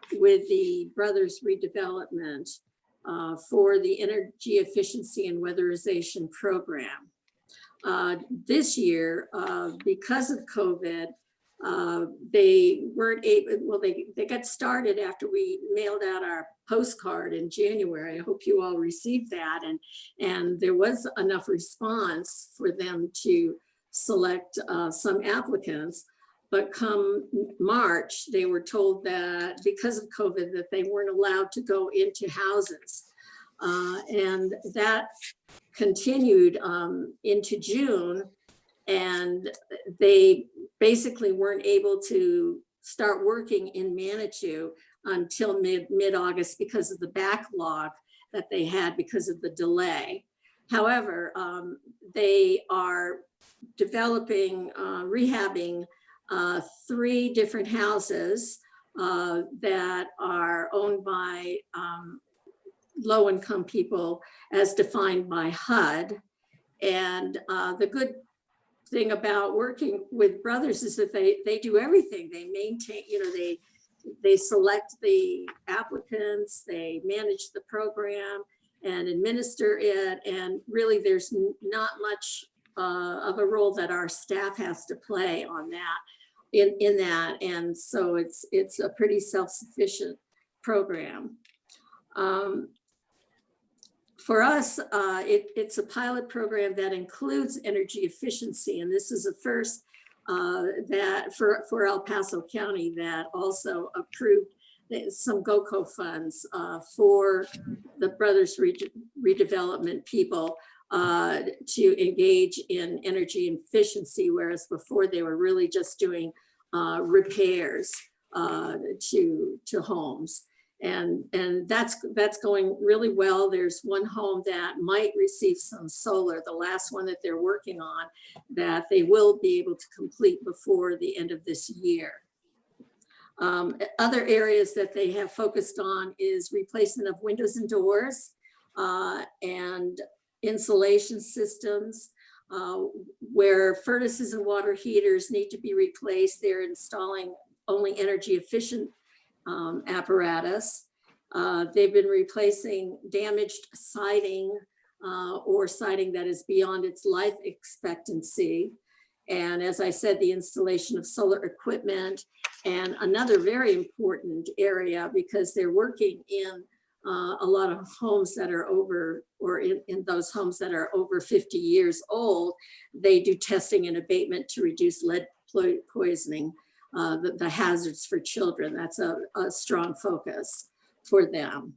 the Brothers Redevelopment for the Energy Efficiency and Weatherization Program. This year, because of COVID, they weren't able, well, they got started after we mailed out our postcard in January. I hope you all received that. And there was enough response for them to select some applicants. But come March, they were told that because of COVID, that they weren't allowed to go into houses. And that continued into June, and they basically weren't able to start working in Manitou until mid-August because of the backlog that they had because of the delay. However, they are developing, rehabbing 3 different houses that are owned by low-income people as defined by HUD. And the good thing about working with Brothers is that they do everything. They maintain, they select the applicants, they manage the program and administer it. And really there's not much of a role that our staff has to play on that, in that. And so it's a pretty self-sufficient program. For us, it's a pilot program that includes energy efficiency, and this is a first that for El Paso County that also approved some GOCO funds for the Brothers redevelopment people to engage in energy efficiency, whereas before they were really just doing repairs to homes. And that's going really well. There's one home that might receive some solar, the last one that they're working on, that they will be able to complete before the end of this year. Other areas that they have focused on is replacement of windows and doors and insulation systems. Where furnaces and water heaters need to be replaced, they're installing only energy efficient apparatus. They've been replacing damaged siding or siding that is beyond its life expectancy. And as I said, the installation of solar equipment, and another very important area, because they're working in a lot of homes that are over, or in those homes that are over 50 years old, they do testing and abatement to reduce lead poisoning, the hazards for children. That's a strong focus for them.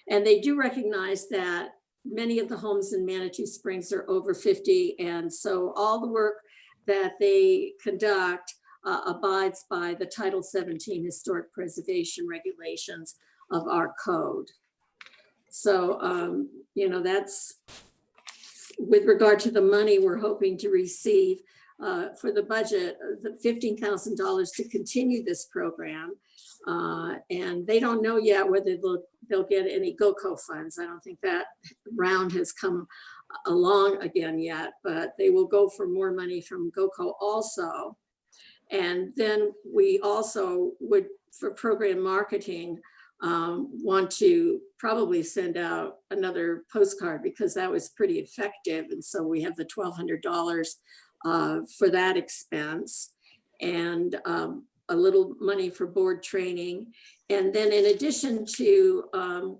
And they do recognize that many of the homes in Manitou Springs are over 50. And so all the work that they conduct abides by the Title 17 historic preservation regulations of our code. So, that's with regard to the money we're hoping to receive for the budget, the $15,000 to continue this program. And they don't know yet whether they'll get any GOCO funds. I don't think that round has come along again yet, but they will go for more money from GOCO also. And then we also would, for program marketing, want to probably send out another postcard, because that was pretty effective. And so we have the $1,200 for that expense, and a little money for board training. And then in addition to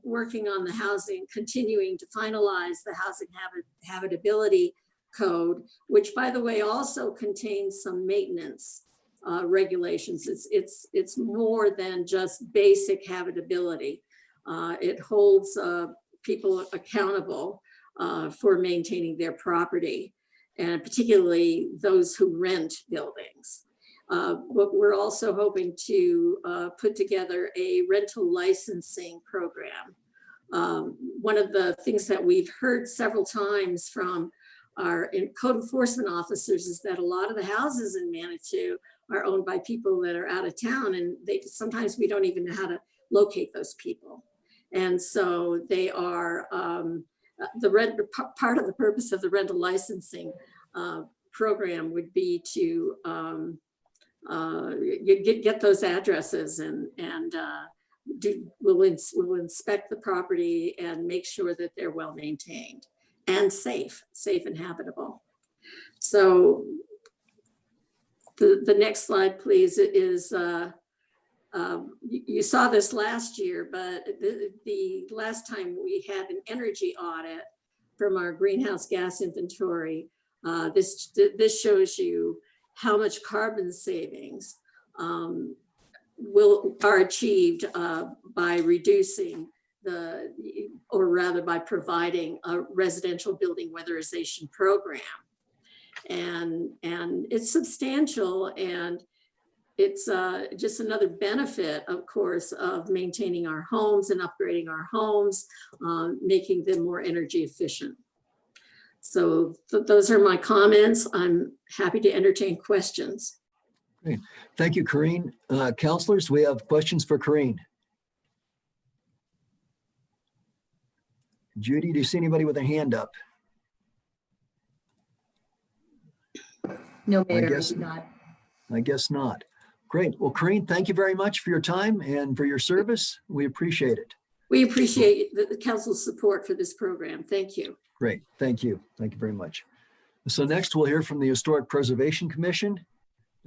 working on the housing, continuing to finalize the housing habitability code, which by the way also contains some maintenance regulations. It's more than just basic habitability. It holds people accountable for maintaining their property, and particularly those who rent buildings. But we're also hoping to put together a rental licensing program. One of the things that we've heard several times from our code enforcement officers is that a lot of the houses in Manitou are owned by people that are out of town, and sometimes we don't even know how to locate those people. And so they are part of the purpose of the rental licensing program would be to get those addresses and we'll inspect the property and make sure that they're well maintained and safe and habitable. So the next slide, please, is you saw this last year, but the last time we had an energy audit from our greenhouse gas inventory, this shows you how much carbon savings are achieved by reducing by providing a residential building weatherization program. And it's substantial, and it's just another benefit, of course, of maintaining our homes and upgrading our homes, making them more energy efficient. So those are my comments. I'm happy to entertain questions. Great. Thank you, Corrine. Counselors, we have questions for Corrine. Judy, do you see anybody with a hand up? No, I Mayor, I guess- do not. I guess not. Great. Well, Corinne, thank you very much for your time and for your service. We appreciate it. We appreciate the council's support for this program. Thank you. Great. Thank you. Thank you very much. So next we'll hear from the Historic Preservation Commission.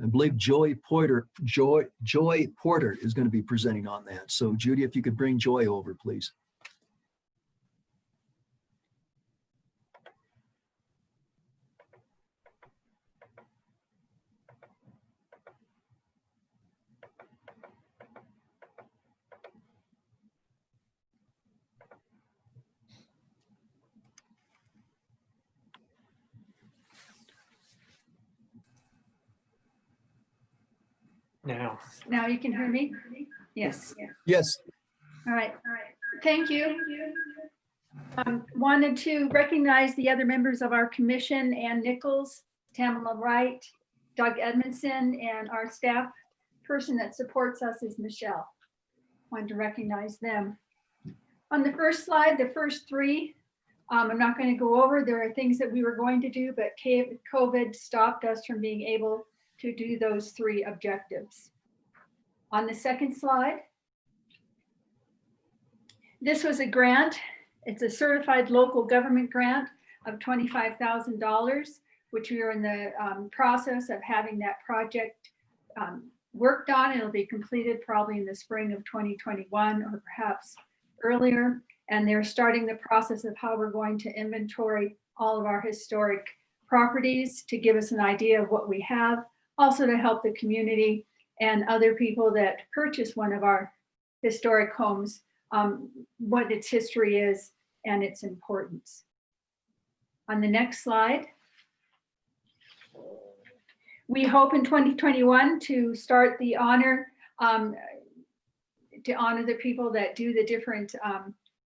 I believe Joy Porter is going to be presenting on that. So Judy, if you could bring Joy over, please. Now you can hear me? Yes. Yes. All right. Thank you. Wanted to recognize the other members of our commission, Ann Nichols, Tamala Wright, Doug Edmondson, and our staff person that supports us is Michelle. Wanted to recognize them. On the first slide, the first three, I'm not going to go over. There are things that we were going to do, but COVID stopped us from being able to do those three objectives. On the second slide, this was a grant. It's a certified local government grant of $25,000, which we are in the process of having that project worked on. It'll be completed probably in the spring of 2021 or perhaps earlier. And they're starting the process of how we're going to inventory all of our historic properties to give us an idea of what we have, also to help the community and other people that purchase one of our historic homes, what its history is and its importance. On the next slide, we hope in 2021 to start the honor, to honor the people that do the different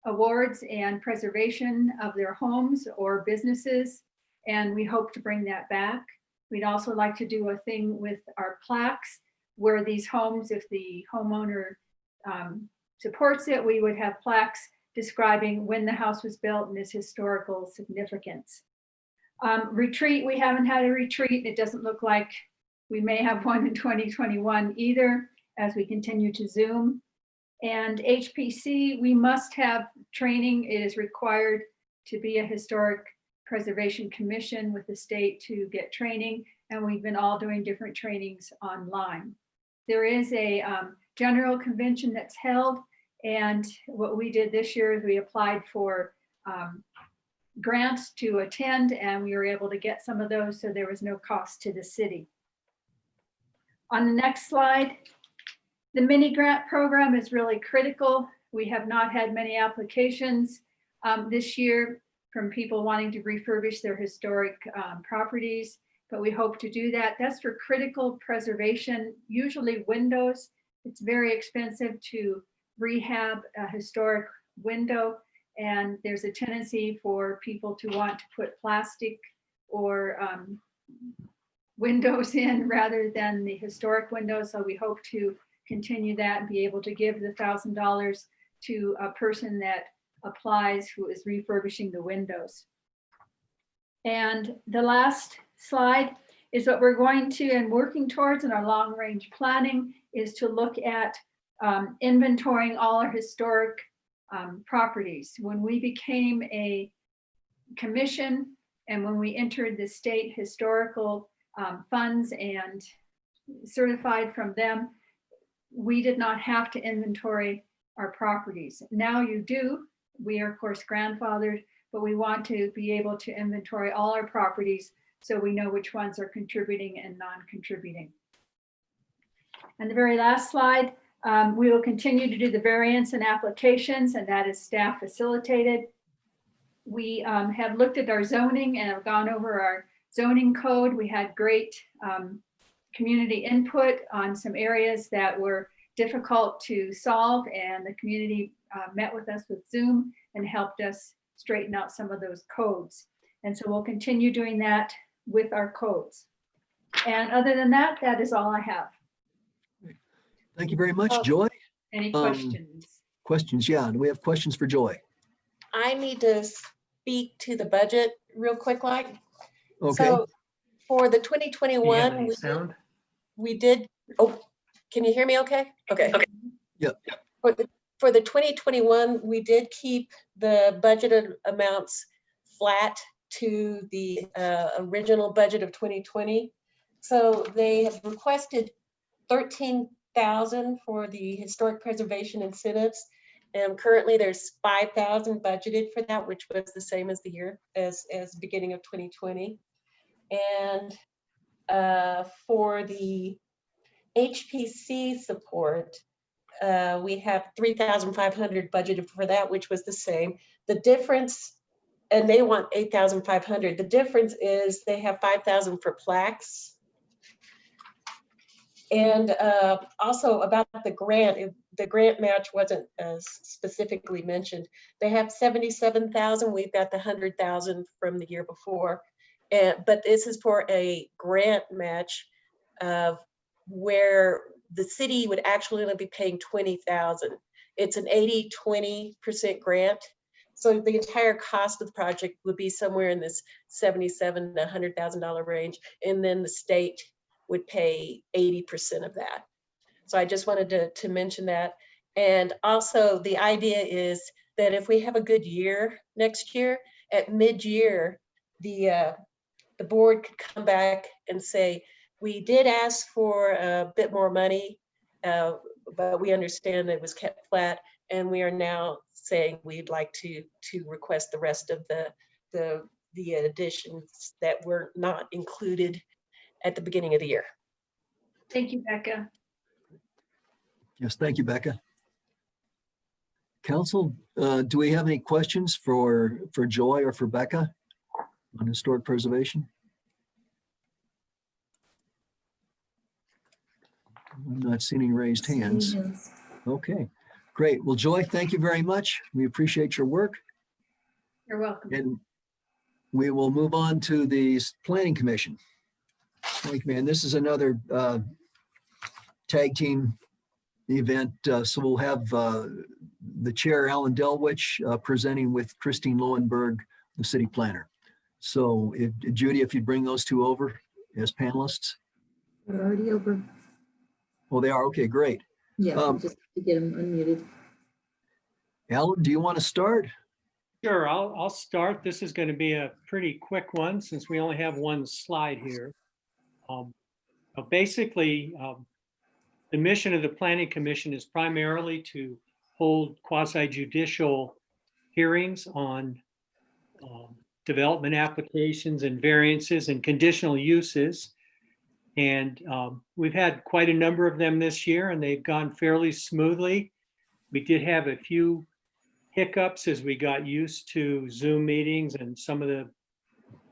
awards and preservation of their homes or businesses. And we hope to bring that back. We'd also like to do a thing with our plaques where these homes, if the homeowner supports it, we would have plaques describing when the house was built and its historical significance. Retreat, we haven't had a retreat. It doesn't look like we may have one in 2021 either as we continue to Zoom. And HPC, we must have training. It is required to be a historic preservation commission with the state to get training. And we've been all doing different trainings online. There is a general convention that's held. And what we did this year is we applied for grants to attend, and we were able to get some of those, so there was no cost to the city. On the next slide, the mini grant program is really critical. We have not had many applications this year from people wanting to refurbish their historic properties, but we hope to do that. That's for critical preservation, usually windows. It's very expensive to rehab a historic window, and there's a tendency for people to want to put plastic or windows in rather than the historic windows. So we hope to continue that and be able to give the $1,000 to a person that applies who is refurbishing the windows. And the last slide is what we're going to and working towards in our long range planning is to look at inventorying all our historic properties. When we became a commission and when we entered the state historical funds and certified from them, we did not have to inventory our properties. Now you do. We are of course grandfathered, but we want to be able to inventory all our properties so we know which ones are contributing and non-contributing. And the very last slide, we will continue to do the variance and applications, and that is staff facilitated. We have looked at our zoning and have gone over our zoning code. We had great community input on some areas that were difficult to solve, and the community met with us with Zoom and helped us straighten out some of those codes. And so we'll continue doing that with our codes. And other than that, that is all I have. Thank you very much, Joy. Any questions? Questions? Yeah, do we have questions for Joy? I need to speak to the budget real quick, like. Okay. So For the Do you have 2021, any sound? we did, oh, can you hear me okay? Okay. Yep. For the 2021, we did keep the budgeted amounts flat to the original budget of 2020. So they have requested 13,000 for the historic preservation incentives. And currently there's 5,000 budgeted for that, which was the same as the year as beginning of 2020. And for the HPC support, we have 3,500 budgeted for that, which was the same. The difference, and they want 8,500. The difference is they have 5,000 for plaques. And also about the grant match wasn't specifically mentioned. They have 77,000. We've got the 100,000 from the year before. But this is for a grant match where the city would actually only be paying 20,000. It's an 80-20% grant. So the entire cost of the project would be somewhere in this $77,000 to $100,000 range. And then the state would pay 80% of that. So I just wanted to mention that. And also the idea is that if we have a good year next year, at mid-year, the board could come back and say, we did ask for a bit more money, but we understand that it was kept flat. And we are now saying we'd like to request the rest of the additions that were not included at the beginning of the year. Thank you, Becca. Yes, thank you, Becca. Council, do we have any questions for Joy or for Becca on historic preservation? I'm not seeing any raised hands. Okay, great. Well, Joy, thank you very much. We appreciate your work. You're welcome. And we will move on to the Planning Commission. Man, this is another tag team event. So we'll have the chair, Alan Delwich, presenting with Christine Lowenberg, the city planner. So Judy, if you'd bring those two over as panelists. They're already over. Oh, they are? Okay, great. Yeah, just to get them unmuted. Alan, do you want to start? Sure, I'll start. This is going to be a pretty quick one since we only have one slide here. Basically, the mission of the Planning Commission is primarily to hold quasi-judicial hearings on development applications and variances and conditional uses. And we've had quite a number of them this year, and they've gone fairly smoothly. We did have a few hiccups as we got used to Zoom meetings, and some of the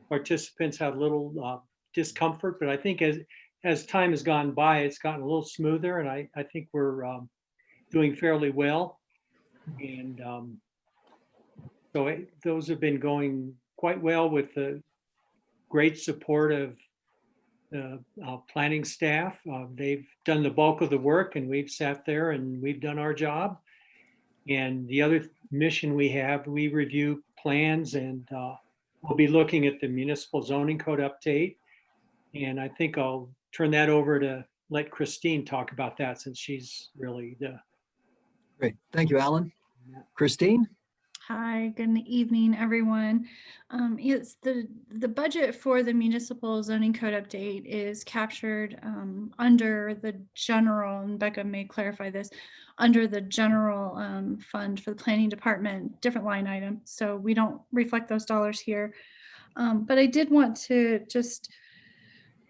participants had a little discomfort, but I think as time has gone by, it's gotten a little smoother, and I think we're doing fairly well. And so those have been going quite well with the great support of the planning staff. They've done the bulk of the work, and we've sat there and we've done our job. And the other mission we have, we review plans, and we'll be looking at the municipal zoning code update. And I think I'll turn that over to let Christine talk about that, since she's really the. Great. Thank you, Alan. Christine? Hi, good evening, everyone. It's the budget for the municipal zoning code update is captured under the general, and Becca may clarify this, under the general fund for the planning department, different line item. So we don't reflect those dollars here. But I did want to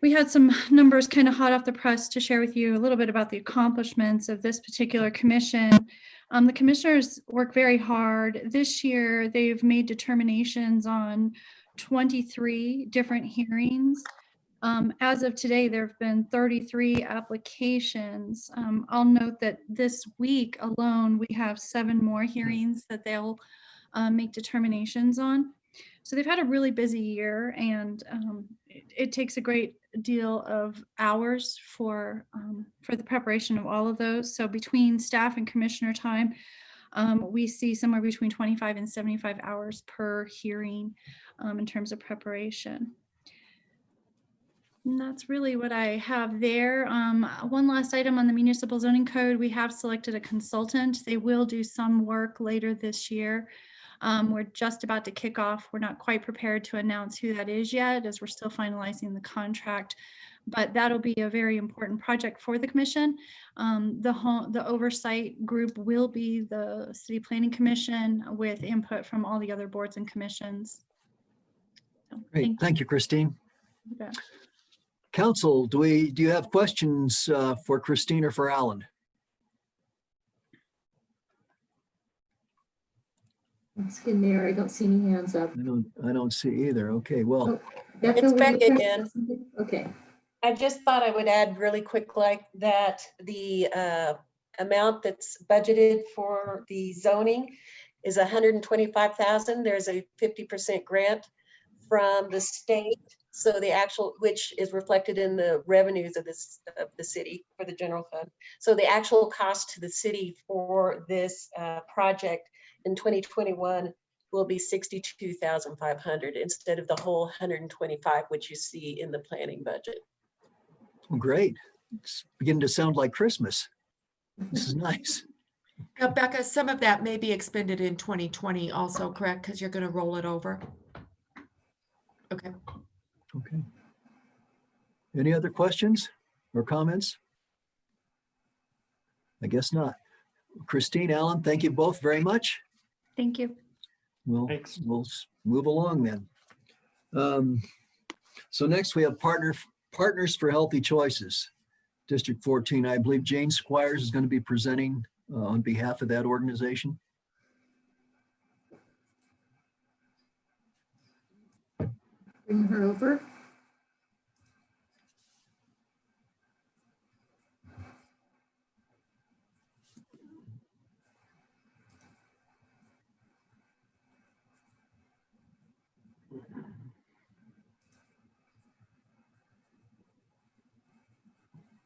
we had some numbers kind of hot off the press to share with you a little bit about the accomplishments of this particular commission. The commissioners work very hard. This year, they've made determinations on 23 different hearings. As of today, there have been 33 applications. I'll note that this week alone, we have 7 more hearings that they'll make determinations on. So they've had a really busy year, and it takes a great deal of hours for the preparation of all of those. So between staff and commissioner time, we see somewhere between 25 and 75 hours per hearing in terms of preparation. And that's really what I have there. One last item on the municipal zoning code, we have selected a consultant. They will do some work later this year. We're just about to kick off. We're not quite prepared to announce who that is yet, as we're still finalizing the contract. But that'll be a very important project for the commission. The oversight group will be the City Planning Commission with input from all the other boards and commissions. So, Great. Thank you, Christine. you bet. Council, do you have questions for Christine or for Alan? It's good, Mayor. I don't see any hands up. I don't see either. Okay, well, Becca, It's were Becca you gonna again. say something? Okay. I just thought I would add really quick like that the amount that's budgeted for the zoning is 125,000. There's a 50% grant from the state. So the actual, which is reflected in the revenues of the city for the general fund. So the actual cost to the city for this project in 2021 will be 62,500 instead of the whole 125, which you see in the planning budget. great. It's beginning to sound like Christmas. This is nice. Now, Becca, some of that may be expended in 2020 also, correct? Because you're going to roll it over. Okay. Okay. Any other questions or comments? I guess not. Christine, Alan, thank you both very much. Thank you. We'll Thanks. move along then. So next we have Partners for Healthy Choices, District 14. I believe Jane Squires is going to be presenting on behalf of that organization. Bring her over.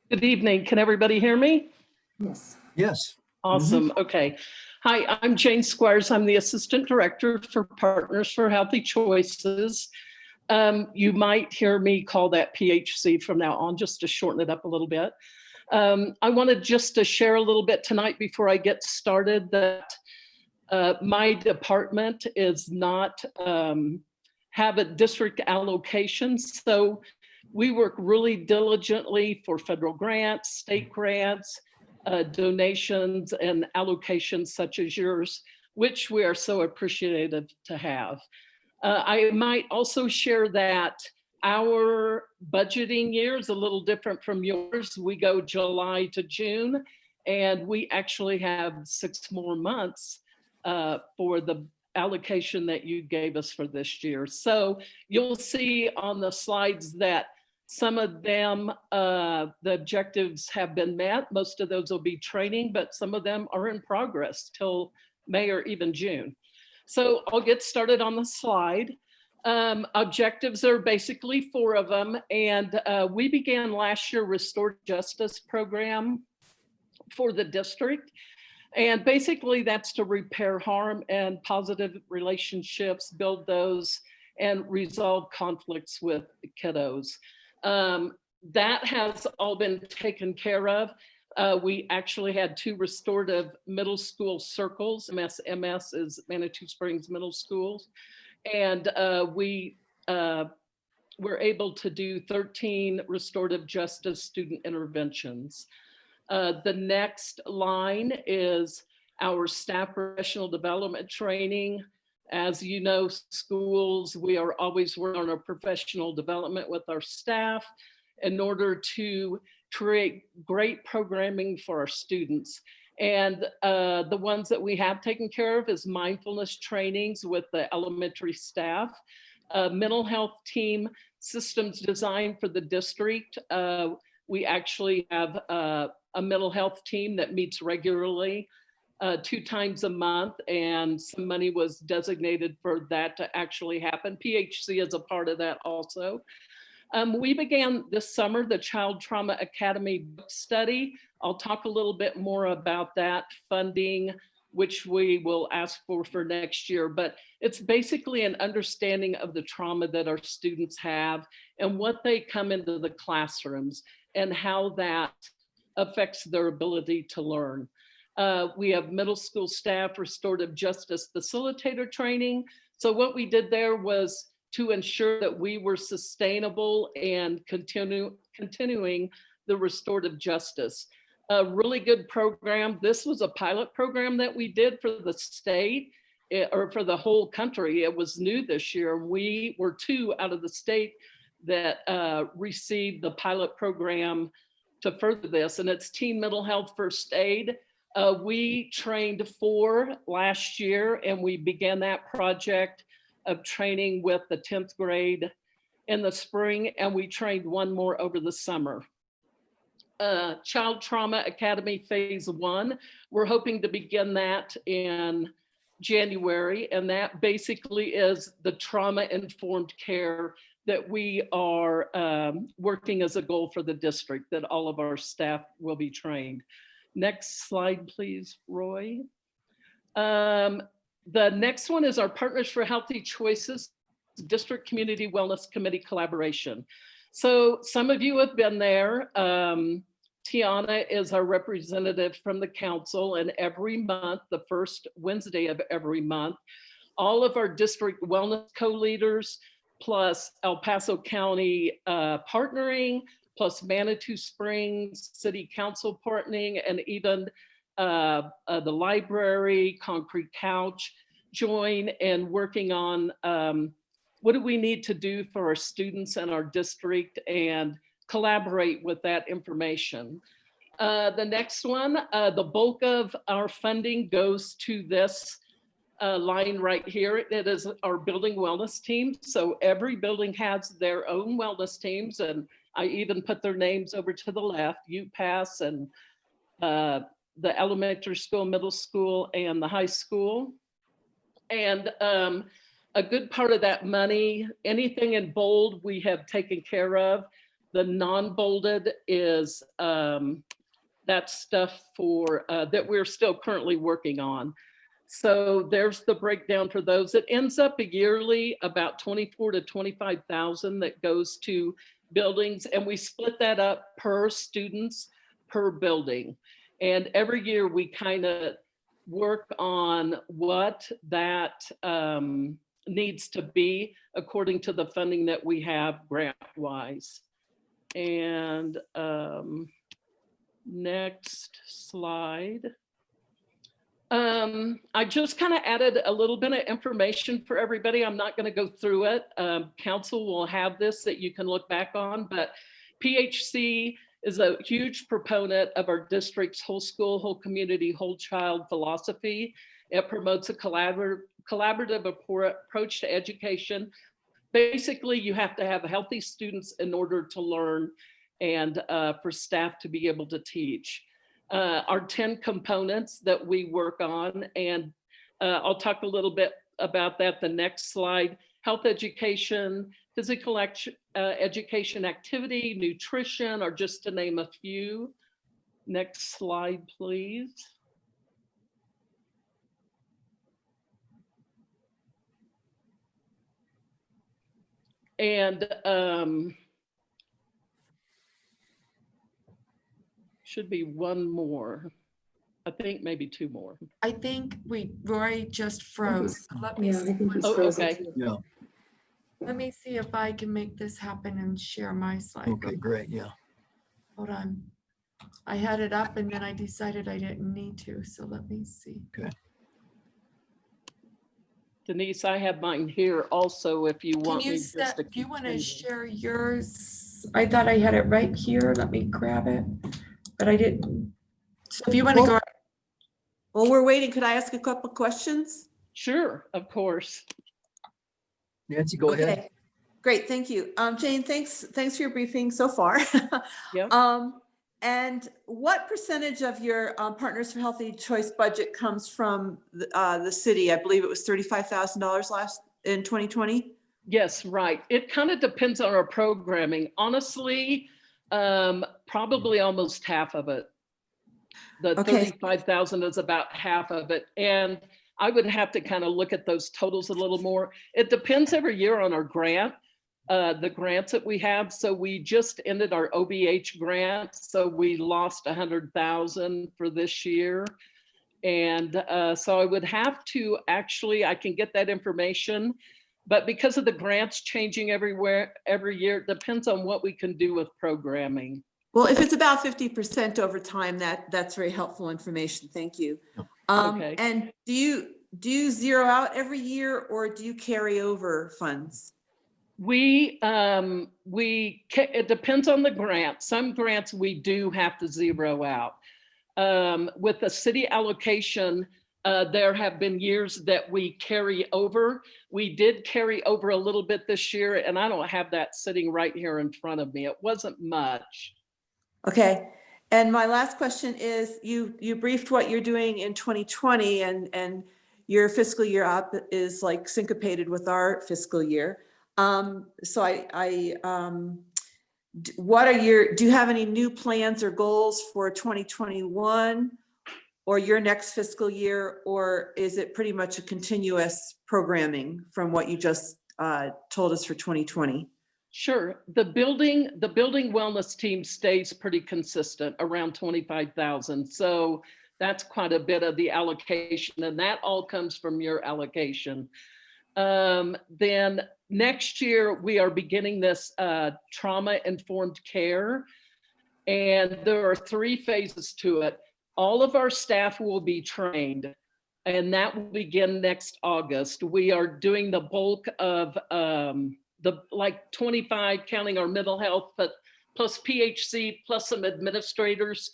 Good evening. Can everybody hear me? Yes. Yes. Awesome. Okay. Hi, I'm Jane Squires. I'm the Assistant Director for Partners for Healthy Choices. You might hear me call that PHC from now on, just to shorten it up a little bit. I wanted just to share a little bit tonight before I get started that my department is not have a district allocation. So we work really diligently for federal grants, state grants, donations, and allocations such as yours, which we are so appreciative to have. I might also share that our budgeting year is a little different from yours. We go July to June, and we actually have 6 more months for the allocation that you gave us for this year. So you'll see on the slides that some of them, the objectives have been met. Most of those will be training, but some of them are in progress till May or even June. So I'll get started on the slide. Objectives are basically 4 of them. And we began last year Restored Justice program for the district. And basically that's to repair harm and positive relationships, build those, and resolve conflicts with kiddos. That has all been taken care of. We actually had 2 restorative middle school circles. MS is Manitou Springs Middle Schools. And we were able to do 13 restorative justice student interventions. The next line is our staff professional development training. As you know, schools, we are always working on our professional development with our staff in order to create great programming for our students. And the ones that we have taken care of is mindfulness trainings with the elementary staff, mental health team systems design for the district. We actually have a mental health team that meets regularly 2 times a month, and some money was designated for that to actually happen. PHC is a part of that also. We began this summer the Child Trauma Academy book study. I'll talk a little bit more about that funding, which we will ask for next year. But it's basically an understanding of the trauma that our students have and what they come into the classrooms and how that affects their ability to learn. We have middle school staff restorative justice facilitator training. So what we did there was to ensure that we were sustainable and continuing the restorative justice. A really good program. This was a pilot program that we did for the state or for the whole country. It was new this year. We were 2 out of the state that received the pilot program to further this, and it's teen mental health first aid. We trained 4 last year, and we began that project of training with the 10th grade in the spring, and we trained 1 more over the summer. Child Trauma Academy Phase 1, we're hoping to begin that in January, and that basically is the trauma-informed care that we are working as a goal for the district, that all of our staff will be trained. Next slide, please, Roy. The next one is our Partners for Healthy Choices District Community Wellness Committee collaboration. So some of you have been there. Tiana is our representative from the council, and every month, the first Wednesday of every month, all of our district wellness co-leaders, plus El Paso County partnering, plus Manitou Springs City Council partnering, and even the library, Concrete Couch, join and working on what do we need to do for our students and our district and collaborate with that information. The next one, the bulk of our funding goes to this line right here. It is our building wellness team. So every building has their own wellness teams, and I even put their names over to the left, UPass and the elementary school, middle school, and the high school. And a good part of that money, anything in bold, we have taken care of. The non-bolded is that stuff for that we're still currently working on. So there's the breakdown for those. It ends up a yearly about 24 to 25,000 that goes to buildings, and we split that up per students per building. And every year we kind of work on what that needs to be according to the funding that we have grant-wise. And next slide. I just kind of added a little bit of information for everybody. I'm not going to go through it. Council will have this that you can look back on, but PHC is a huge proponent of our district's whole school, whole community, whole child philosophy. It promotes a collaborative approach to education. Basically, you have to have healthy students in order to learn and for staff to be able to teach. Our 10 components that we work on, and I'll talk a little bit about that the next slide. Health education, physical education activity, nutrition, or just to name a few. Next slide, please. And should be one more. I think maybe 2 more. I think Roy just froze. Let me Yeah, I see. think he's Oh, frozen okay. too. Yeah, Let me see if I can make this happen and share my slide. okay, great, yeah. Hold on. I had it up and then I decided I didn't need to, so let me see. Denise, I have mine here also if you Can want me you just set, to do you keep want to reading. share yours? I thought I had it right here. Let me grab it, but I didn't. So if you want to go, While we're waiting, could I ask a couple questions? Sure, of course. Nancy, go ahead. Okay, great, thank you. Jane, thanks for your briefing so far. Yep. And what percentage of your Partners for Healthy Choice budget comes from the city? I believe it was $35,000 in 2020. Yes, right. It kind of depends on our programming. Honestly, probably almost half of it. The Okay. 35,000 is about half of it. And I would have to kind of look at those totals a little more. It depends every year on our grant, the grants that we have. So we just ended our OBH grant. So we lost 100,000 for this year. And so I would have to actually, I can get that information, but because of the grants changing everywhere, every year, it depends on what we can do with programming. Well, if it's about 50% over time, that's very helpful information. Thank you. Okay. And do you zero out every year or do you carry over funds? It depends on the grant. Some grants we do have to zero out. With the city allocation, there have been years that we carry over. We did carry over a little bit this year, and I don't have that sitting right here in front of me. It wasn't much. Okay. And my last question is, you briefed what you're doing in 2020 and your fiscal year up is like syncopated with our fiscal year. Do you have any new plans or goals for 2021 or your next fiscal year, or is it pretty much a continuous programming from what you just told us for 2020? Sure. The building wellness team stays pretty consistent around 25,000. So that's quite a bit of the allocation, and that all comes from your allocation. Then next year we are beginning this trauma-informed care, and there are 3 phases to it. All of our staff will be trained, and that will begin next August. We are doing the bulk of the 25, counting our mental health, but plus PHC, plus some administrators,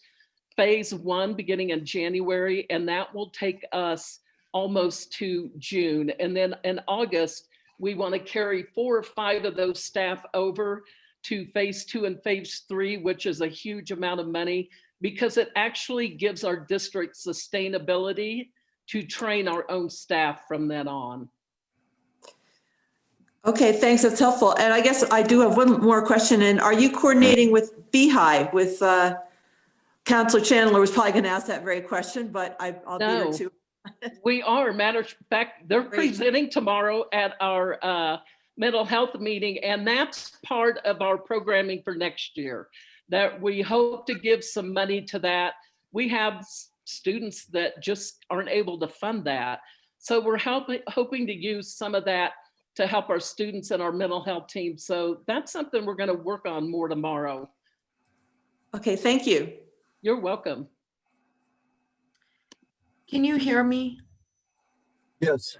phase 1 beginning in January, and that will take us almost to June. And then in August, we want to carry 4 or 5 of those staff over to phase 2 and phase 3, which is a huge amount of money because it actually gives our district sustainability to train our own staff from then on. Okay, thanks. That's helpful. And I guess I do have one more question. And are you coordinating with Beehive with Councilor Chandler was probably going to ask that very question, but I'll be here too. We are. Matter of fact, they're presenting tomorrow at our mental health meeting, and that's part of our programming for next year, that we hope to give some money to that. We have students that just aren't able to fund that. So we're hoping to use some of that to help our students and our mental health team. So that's something we're going to work on more tomorrow. Okay, thank you. You're welcome. Can you hear me? Yes.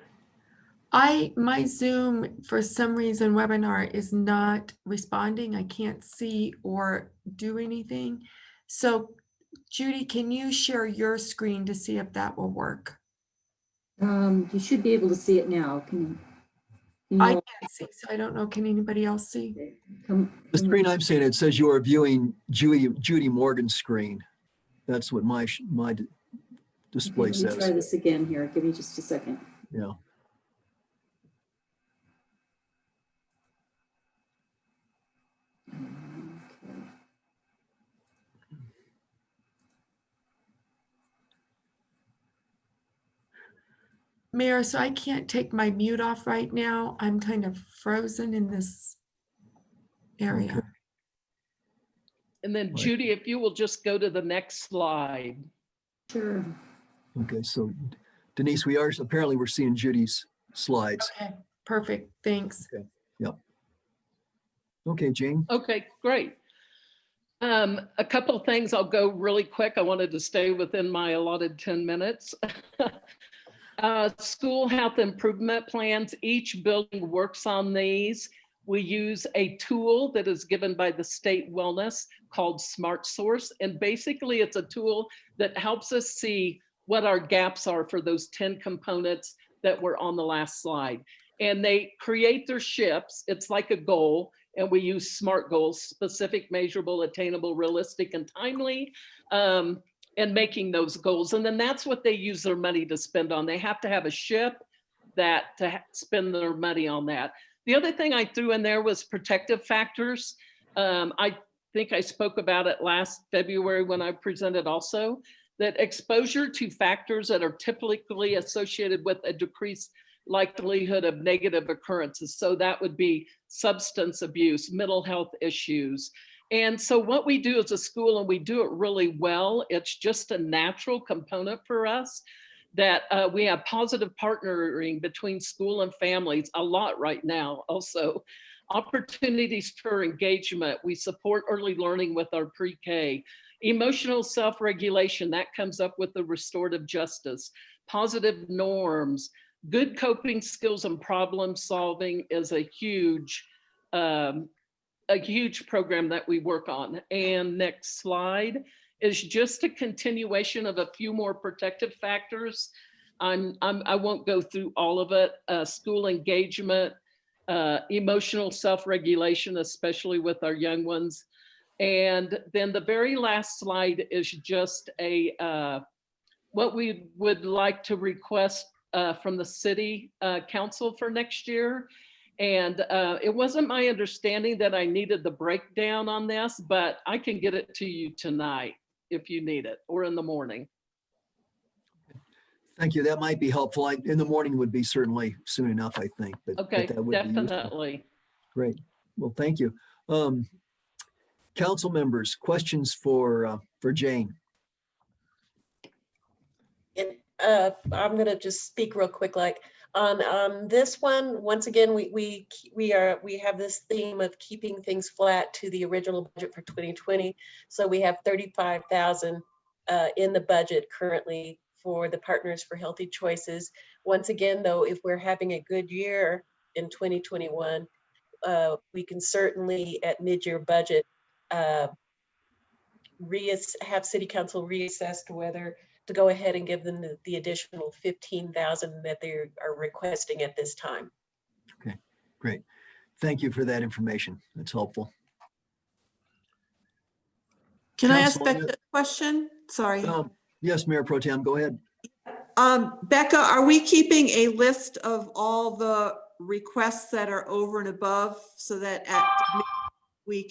My Zoom, for some reason, webinar is not responding. I can't see or do anything. So Judy, can you share your screen to see if that will work? You should be able to see it now. Can I can't see, so I don't know. Can anybody else see? The screen I'm seeing, it says you are viewing Judy Morgan's screen. That's what my display Let me try says. this again here. Give me just a second. Yeah. Mayor, so I can't take my mute off right now. I'm kind of frozen in this area. Okay. And then Judy, if you will just go to the next slide. Sure. Okay, so Denise, apparently we're seeing Judy's slides. Okay, perfect. Thanks. Okay. Yep. Okay, Jane. Okay, great. A couple of things. I'll go really quick. I wanted to stay within my allotted 10 minutes. School health improvement plans. Each building works on these. We use a tool that is given by the state wellness called Smart Source. And basically it's a tool that helps us see what our gaps are for those 10 components that were on the last slide. And they create their ships. It's like a goal. And we use SMART goals: specific, measurable, attainable, realistic, and timely. And making those goals. And then that's what they use their money to spend on. They have to have a ship to spend their money on that. The other thing I threw in there was protective factors. I think I spoke about it last February when I presented also. that exposure to factors that are typically associated with a decreased likelihood of negative occurrences. So that would be substance abuse, mental health issues. And so what we do as a school, and we do it really well, it's just a natural component for us that we have positive partnering between school and families a lot right now. Also, opportunities for engagement. We support early learning with our pre-K. Emotional self-regulation, that comes up with the restorative justice. Positive norms, good coping skills and problem solving is a huge program that we work on. And next slide is just a continuation of a few more protective factors. I won't go through all of it. School engagement, emotional self-regulation, especially with our young ones. And then the very last slide is just what we would like to request from the city council for next year. And it wasn't my understanding that I needed the breakdown on this, but I can get it to you tonight if you need it, or in the morning. Thank you. That might be helpful. In the morning would be certainly soon enough, I think. But Okay, that would be useful. definitely. Great. Well, thank you. Council members, questions for Jane? I'm gonna just speak real quick, like on this one, once again, we have this theme of keeping things flat to the original budget for 2020. So we have 35,000 in the budget currently for the Partners for Healthy Choices. Once again, though, if we're having a good year in 2021, we can certainly at mid-year budget have City Council reassess to whether to go ahead and give them the additional 15,000 that they are requesting at this time. Okay, great. Thank you for that information. That's helpful. Can I ask Councilwoman- Becca a question? Sorry. Yes, Mayor Pro Tem, go ahead. Becca, are we keeping a list of all the requests that are over and above so that we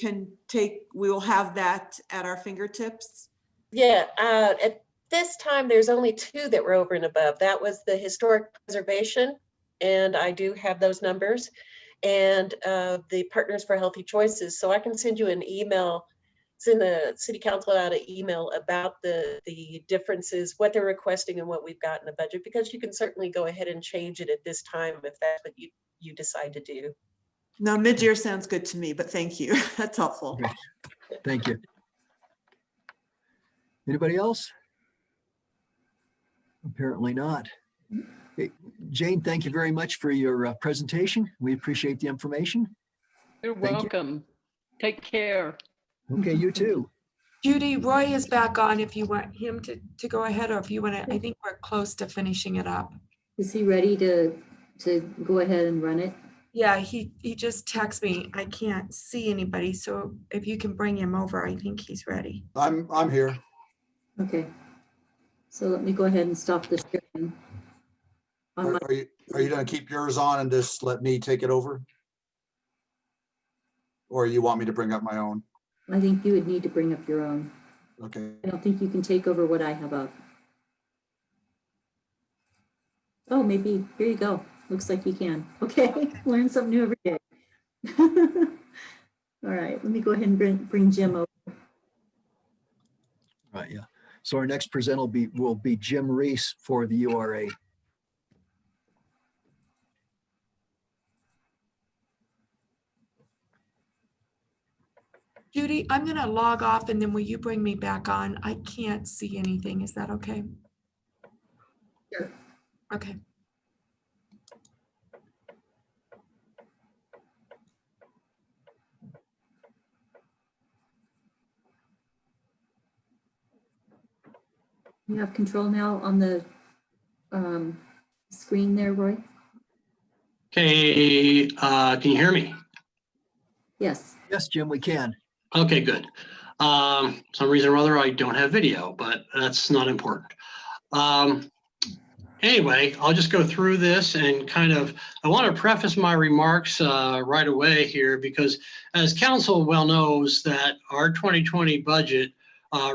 will have that at our fingertips? Yeah, at this time, there's only 2 that were over and above. That was the historic preservation, and I do have those numbers, and the Partners for Healthy Choices. So I can send you an email, send the city council out an email about the differences, what they're requesting and what we've got in the budget, because you can certainly go ahead and change it at this time if that's what you decide to do. No, mid-year sounds good to me, but thank you. That's helpful. Great. Thank you. Anybody else? Apparently not. Okay, Jane, thank you very much for your presentation. We appreciate the information. You're Thank you. welcome. Take care. Okay, you too. Judy, Roy is back on if you want him to go ahead, or if you want to, I think we're close to finishing it up. Is he ready to go ahead and run it? Yeah, he just texted me. I can't see anybody, so if you can bring him over, I think he's ready. I'm here. Okay. So let me go ahead and stop the sharing. On my- Are you gonna keep yours on and just let me take it over? Or you want me to bring up my own? I think you would need to bring up your own. Okay. I don't think you can take over what I have up. Oh, maybe, here you go. Looks like you can. Okay, learn something new every day. All right, let me go ahead and bring Jim over. Right, yeah. So our next presenter will be Jim Reese for the URA. Judy, I'm gonna log off and then will you bring me back on? I can't see anything. Is that okay? Sure. Okay. You have control now on the screen there, Roy? Okay, can you hear me? Yes. Yes, Jim, we can. Okay, good. Some reason or other, I don't have video, but that's not important. Anyway, I'll just go through this and I want to preface my remarks right away here, because as council well knows that our 2020 budget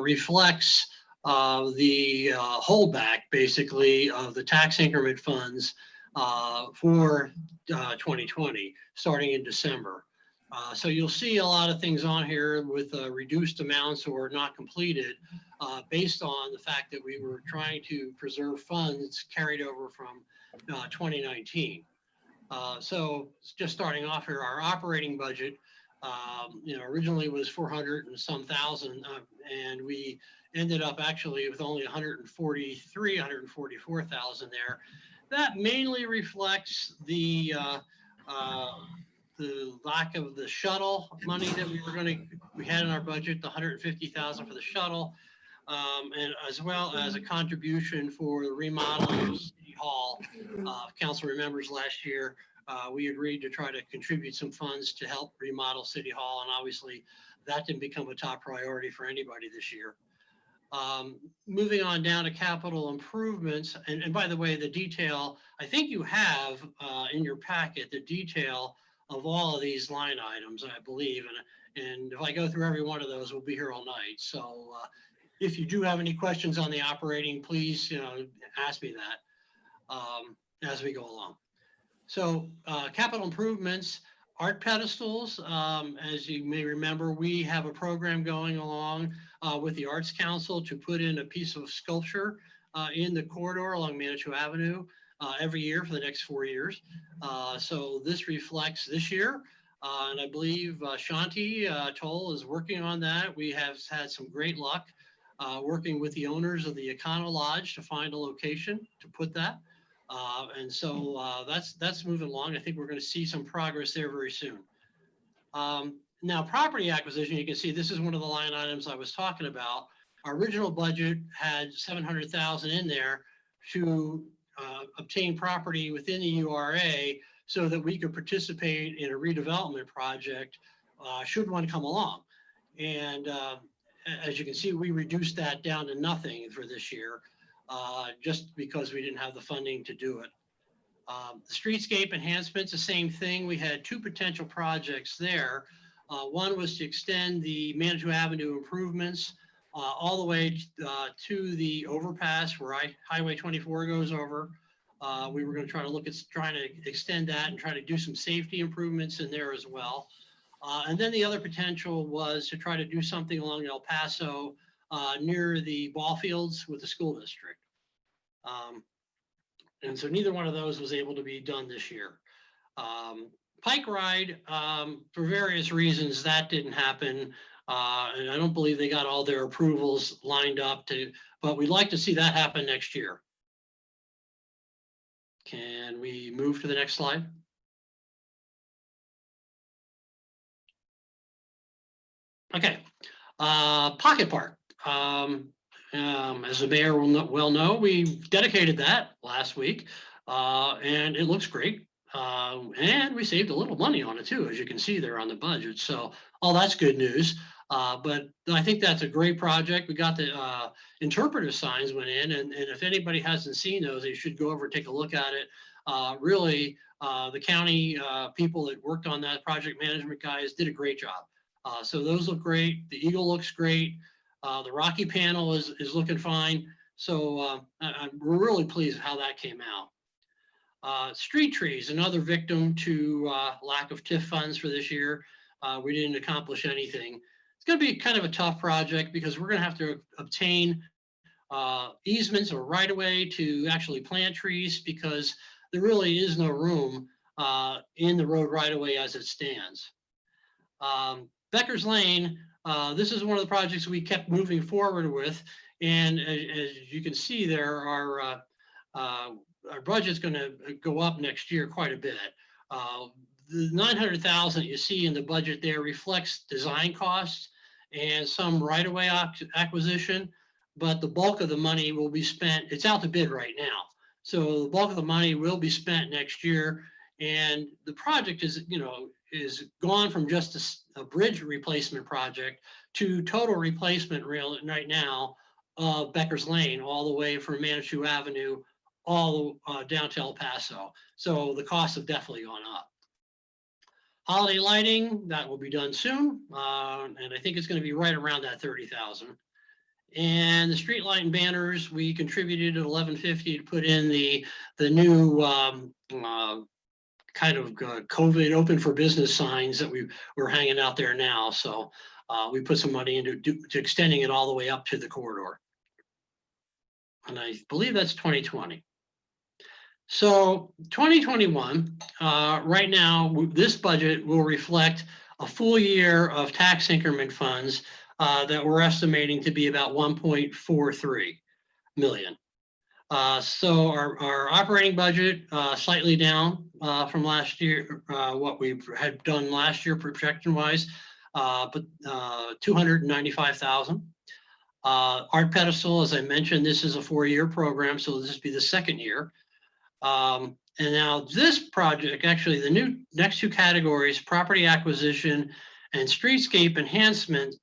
reflects the holdback, basically, of the tax increment funds for 2020, starting in December. So you'll see a lot of things on here with reduced amounts or not completed based on the fact that we were trying to preserve funds carried over from 2019. So just starting off here, our operating budget, originally was 400 and some thousand, and we ended up actually with only 144,000 there. That mainly reflects the lack of the shuttle money that we had in our budget, the 150,000 for the shuttle, and as well as a contribution for the remodeling of City Hall. Council remembers last year, we agreed to try to contribute some funds to help remodel City Hall, and obviously that didn't become a top priority for anybody this year. Moving on down to capital improvements, and by the way, the detail, I think you have in your packet, the detail of all of these line items, I believe, and if I go through every one of those, we'll be here all night. So if you do have any questions on the operating, please, ask me that as we go along. So capital improvements, art pedestals, as you may remember, we have a program going along with the Arts Council to put in a piece of sculpture in the corridor along Manitou Avenue every year for the next 4 years. So this reflects this year, and I believe Shanti Toll is working on that. We have had some great luck working with the owners of the Econo Lodge to find a location to put that. And so that's moving along. I think we're going to see some progress there very soon. Now, property acquisition, you can see this is one of the line items I was talking about. Our original budget had 700,000 in there to obtain property within the URA so that we could participate in a redevelopment project should one come along. And as you can see, we reduced that down to nothing for this year just because we didn't have the funding to do it. The streetscape enhancements, the same thing. We had 2 potential projects there. One was to extend the Manitou Avenue improvements all the way to the overpass where Highway 24 goes over. We were going to try to look at trying to extend that and try to do some safety improvements in there as well. And then the other potential was to try to do something along El Paso near the ball fields with the school district. And so neither one of those was able to be done this year. Pike Ride, for various reasons, that didn't happen. And I don't believe they got all their approvals lined up but we'd like to see that happen next year. Can we move to the next slide? Okay, Pocket Park. As the mayor will well know, we dedicated that last week and it looks great. And we saved a little money on it too, as you can see there on the budget. So all that's good news. But I think that's a great project. We got the interpretive signs went in, and if anybody hasn't seen those, they should go over and take a look at it. Really, the county people that worked on that, project management guys, did a great job. So those look great. The Eagle looks great. The Rocky panel is looking fine. So we're really pleased with how that came out. Street trees, another victim to lack of TIF funds for this year. We didn't accomplish anything. It's going to be kind of a tough project because we're going to have to obtain easements or right of way to actually plant trees because there really is no room in the road right of way as it stands. Becker's Lane, this is one of the projects we kept moving forward with. And as you can see there, our budget's going to go up next year quite a bit. The 900,000 you see in the budget there reflects design costs and some right-of-way acquisition, but the bulk of the money will be spent. It's out to bid right now, so the bulk of the money will be spent next year. And the project is gone from just a bridge replacement project to total replacement right now of Becker's Lane, all the way from Manitou Avenue all down to El Paso. So the costs have definitely gone up. Holiday lighting, that will be done soon. And I think it's going to be right around that 30,000. And the street light and banners, we contributed at $11.50 to put in the new kind of COVID open for business signs that we're hanging out there now. So we put some money into to extending it all the way up to the corridor. And I believe that's 2020. So 2021, right now, this budget will reflect a full year of tax increment funds that we're estimating to be about 1.43 million. So our operating budget slightly down from last year, what we had done last year projection wise, but 295,000. Art Pedestal, as I mentioned, this is a 4-year program, so this will be the 2nd year. And now this project, actually the next 2 categories, property acquisition and streetscape enhancement,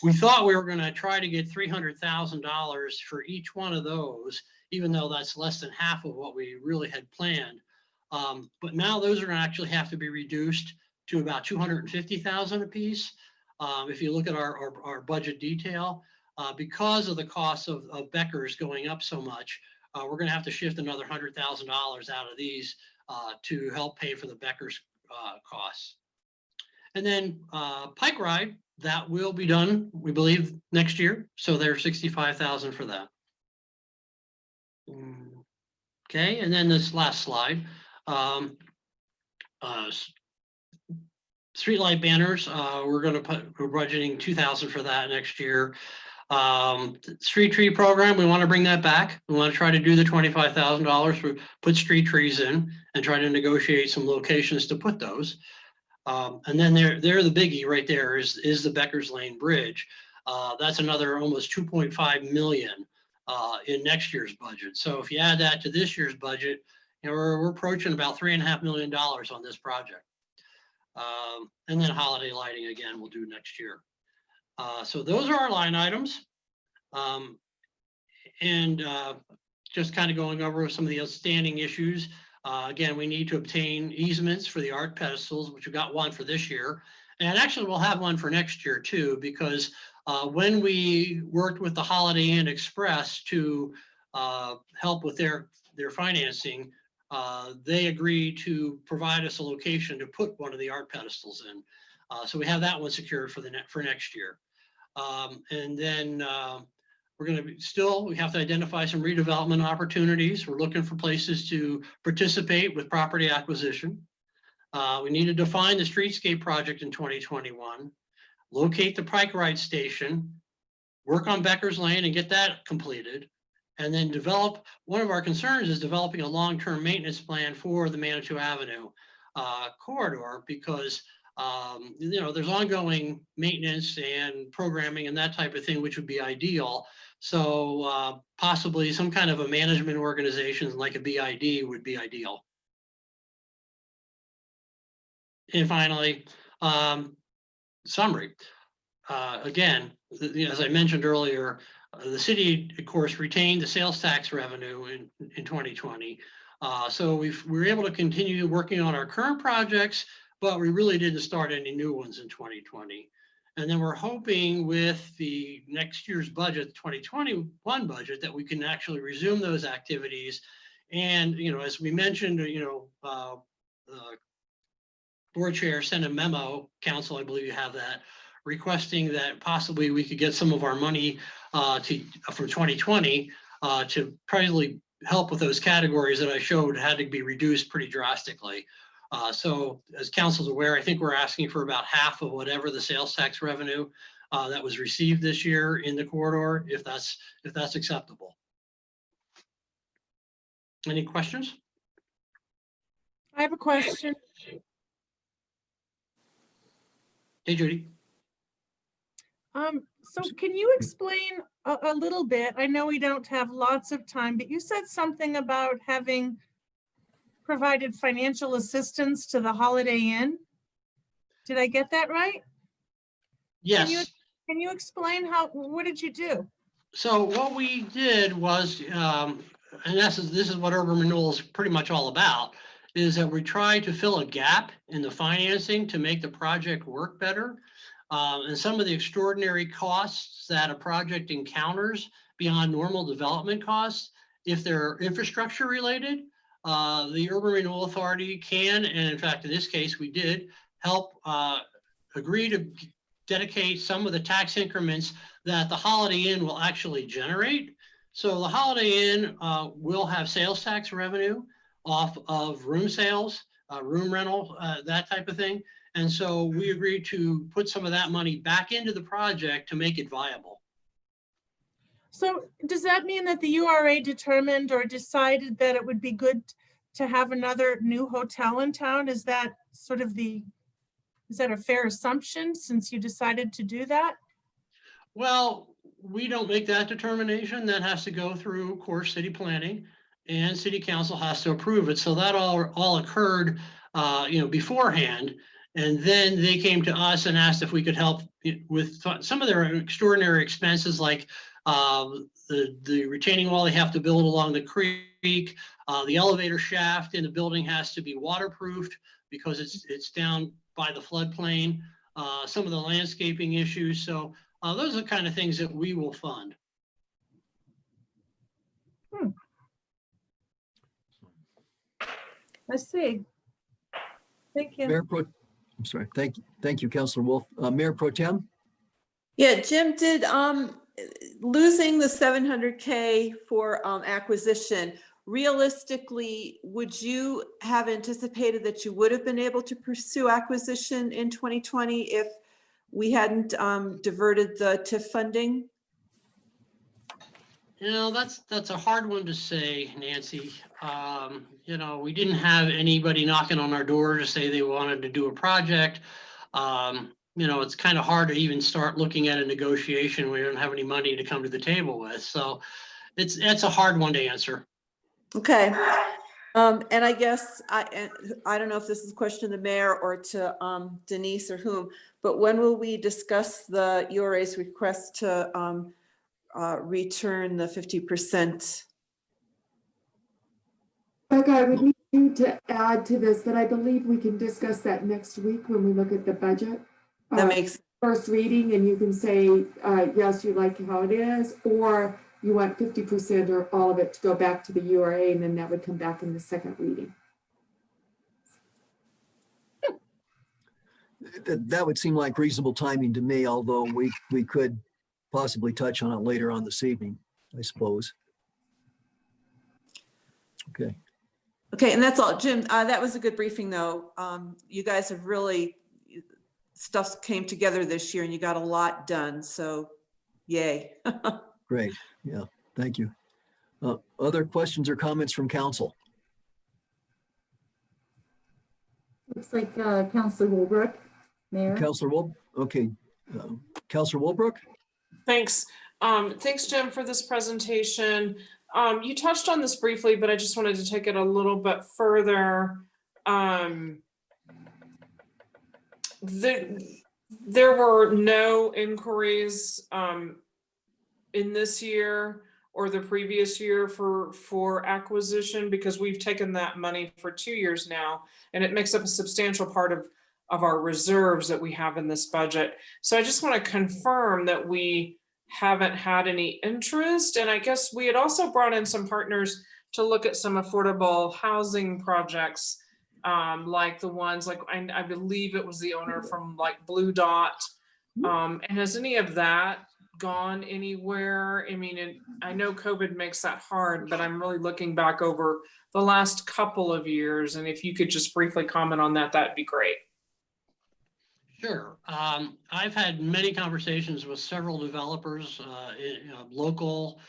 we thought we were going to try to get $300,000 for each one of those, even though that's less than half of what we really had planned. But now those are going to actually have to be reduced to about 250,000 apiece. If you look at our budget detail, because of the cost of Becker's going up so much, we're going to have to shift another $100,000 out of these to help pay for the Becker's costs. And then Pike Ride, that will be done, we believe, next year. So there's 65,000 for that. Okay, and then this last slide. Streetlight banners, we're budgeting 2,000 for that next year. Street tree program, we want to bring that back. We want to try to do the $25,000 for put street trees in and try to negotiate some locations to put those. And then there the biggie right there is the Becker's Lane Bridge. That's another almost 2.5 million in next year's budget. So if you add that to this year's budget, you know, we're approaching about $3.5 million on this project. And then holiday lighting again, we'll do next year. So those are our line items. Just kind of going over some of the outstanding issues. Again, we need to obtain easements for the art pedestals, which we got one for this year. And actually we'll have one for next year too, because when we worked with the Holiday Inn Express to help with their financing, they agreed to provide us a location to put one of the art pedestals in. So we have that one secured for next year. And then we're going to we have to identify some redevelopment opportunities. We're looking for places to participate with property acquisition. We need to define the streetscape project in 2021, locate the Pike Ride station, work on Becker's Lane and get that completed, and then develop, one of our concerns is developing a long-term maintenance plan for the Manitou Avenue corridor, because you know, there's ongoing maintenance and programming and that type of thing, which would be ideal. So possibly some kind of a management organization like a BID would be ideal. And finally, summary. Again, as I mentioned earlier, the city, of course, retained the sales tax revenue in 2020. So we were able to continue working on our current projects, but we really didn't start any new ones in 2020. And then we're hoping with the next year's budget, 2021 budget, that we can actually resume those activities. And, you know, as we mentioned, you know, board chair sent a memo, council, I believe you have that, requesting that possibly we could get some of our money from 2020 to probably help with those categories that I showed had to be reduced pretty drastically. So as council's aware, I think we're asking for about half of whatever the sales tax revenue that was received this year in the corridor, if that's acceptable. Any questions? I have a question. Hey, Judy. So can you explain a little bit? I know we don't have lots of time, but you said something about having provided financial assistance to the Holiday Inn. Did I get that right? Yes. Can you explain what did you do? So what we did was, and this is what urban renewal is pretty much all about, is that we tried to fill a gap in the financing to make the project work better. and some of the extraordinary costs that a project encounters beyond normal development costs, if they're infrastructure related, the Urban Renewal Authority can, and in fact, in this case, we did help agree to dedicate some of the tax increments that the Holiday Inn will actually generate. So the Holiday Inn will have sales tax revenue off of room sales, room rental, that type of thing. And so we agreed to put some of that money back into the project to make it viable. So does that mean that the URA determined or decided that it would be good to have another new hotel in town? Is that sort of is that a fair assumption since you decided to do that? Well, we don't make that determination. That has to go through, of course, city planning, and city council has to approve it. So that all occurred, beforehand. And then they came to us and asked if we could help with some of their extraordinary expenses, like the retaining wall they have to build along the creek. The elevator shaft in the building has to be waterproofed because it's down by the floodplain. Some of the landscaping issues. So those are the kind of things that we will fund. I see. Thank you. I'm sorry. Thank you, Councilor Wolf. Mayor Pro Tem? Yeah, Jim, did losing the 700K for acquisition, realistically, would you have anticipated that you would have been able to pursue acquisition in 2020 if we hadn't diverted the TIF funding? That's a hard one to say, Nancy. We didn't have anybody knocking on our door to say they wanted to do a project. It's kind of hard to even start looking at a negotiation when you don't have any money to come to the table with. So it's a hard one to answer. Okay. And I guess I don't know if this is a question to the mayor or to Denise or whom, but when will we discuss the URA's request to return the 50%? Becca, I would need you to add to this, but I believe we can discuss that next week when we look at the budget. That makes first reading, and you can say, yes, you like how it is, or you want 50% or all of it to go back to the URA, and then that would come back in the second reading. That would seem like reasonable timing to me, although we could possibly touch on it later on this evening, I suppose. Okay. Okay, and that's all. Jim, that was a good briefing, though. You guys have really, stuff came together this year and you got a lot done, so yay. Great, yeah, thank you. Other questions or comments from council? Looks like Councilor Wolbrook, Mayor. Councilor Wolb, okay. Councilor Wolbrook? Thanks. Thanks, Jim, for this presentation. You touched on this briefly, but I just wanted to take it a little bit further. There were no inquiries in this year or the previous year for acquisition, because we've taken that money for 2 years now, and it makes up a substantial part of our reserves that we have in this budget. So I just want to confirm that we haven't had any interest. And I guess we had also brought in some partners to look at some affordable housing projects, like the ones like I believe it was the owner from like Blue Dot. And has any of that gone anywhere? I mean, I know COVID makes that hard, but I'm really looking back over the last couple of years. And if you could just briefly comment on that, that'd be great. Sure. I've had many conversations with several developers, local,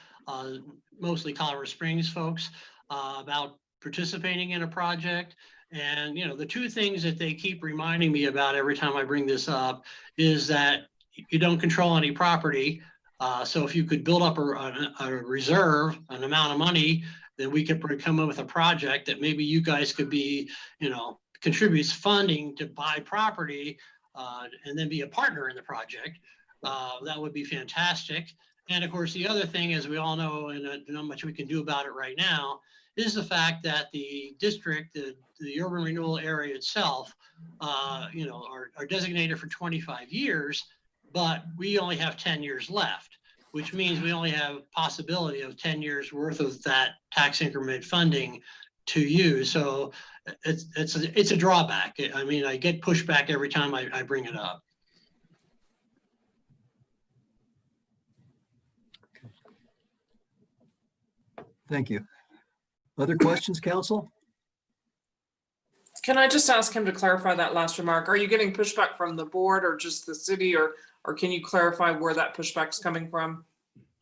mostly Colorado Springs folks, about participating in a project. And, the two things that they keep reminding me about every time I bring this up is that you don't control any property. So if you could build up a reserve, an amount of money, then we could come up with a project that maybe you guys could be, contributes funding to buy property, and then be a partner in the project. That would be fantastic. And of course, the other thing, as we all know, and not much we can do about it right now, is the fact that the district, the urban renewal area itself, you know, are designated for 25 years, but we only have 10 years left, which means we only have possibility of 10 years worth of that tax increment funding to use. So it's a drawback. I mean, I get pushback every time I bring it up. Thank you. Other questions, council? Can I just ask him to clarify that last remark? Are you getting pushback from the board or just the city, or can you clarify where that pushback's coming from?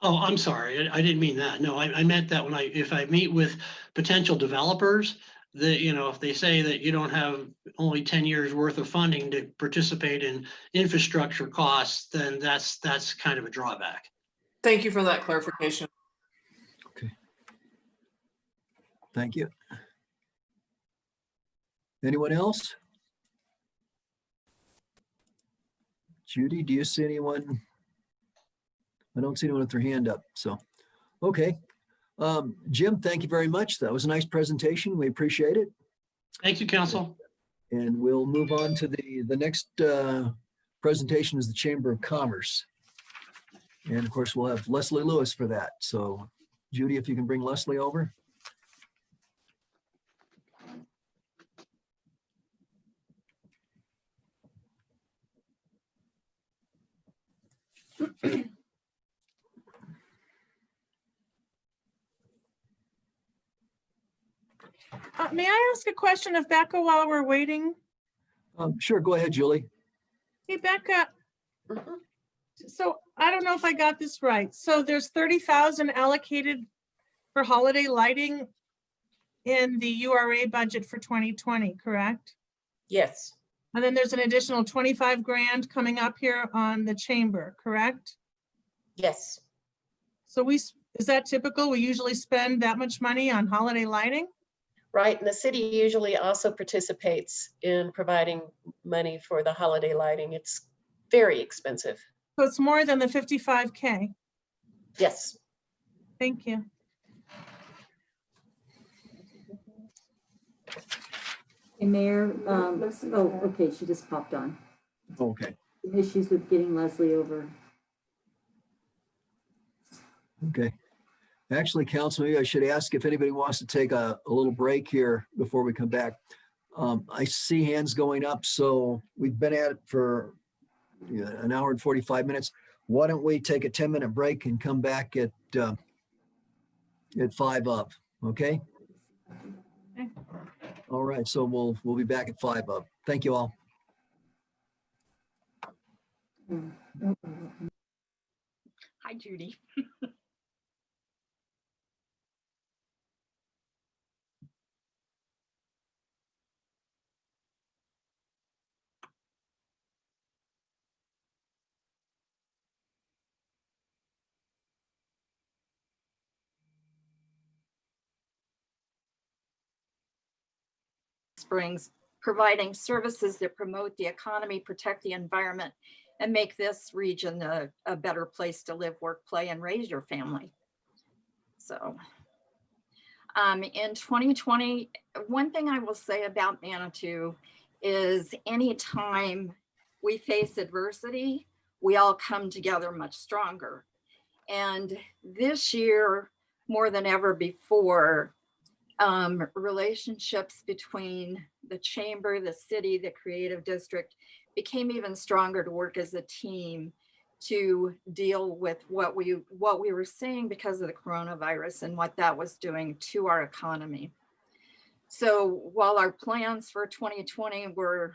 Oh, I'm sorry. I didn't mean that. No, I meant that if I meet with potential developers, that, you know, if they say that you don't have only 10 years worth of funding to participate in infrastructure costs, then that's kind of a drawback. Thank you for that clarification. Thank you. Anyone else? Judy, do you see anyone? I don't see anyone with their hand up, so, okay. Jim, thank you very much. That was a nice presentation. We appreciate it. Thank you, council. And we'll move on to the next presentation is the Chamber of Commerce. And of course, we'll have Leslie Lewis for that. So Judy, if you can bring Leslie over. May I ask a question of Becca while we're waiting? Sure, go ahead, Julie. Hey, Becca. So I don't know if I got this right. So there's 30,000 allocated for holiday lighting in the URA budget for 2020, correct? Yes. And then there's an additional 25 grand coming up here on the chamber, correct? Yes. So is that typical? We usually spend that much money on holiday lighting? Right, and the city usually also participates in providing money for the holiday lighting. It's very expensive. So it's more than the 55K. Yes. Thank you. Hey, Mayor, oh, okay, she just popped on. Okay. Issues with getting Leslie over. Okay. Actually, council, maybe I should ask if anybody wants to take a little break here before we come back. I see hands going up, so we've been at it for an hour and 45 minutes. Why don't we take a 10-minute break and come back at 5 up, okay? Okay. All right, so we'll be back at 5 up. Thank you all. Hi, Judy. Springs, providing services that promote the economy, protect the environment, and make this region a better place to live, work, play, and raise your family. So in 2020, one thing I will say about Manitou is anytime we face adversity, we all come together much stronger. And this year, more than ever before, relationships between the chamber, the city, the creative district became even stronger to work as a team to deal with what we were seeing because of the coronavirus and what that was doing to our economy. So while our plans for 2020 were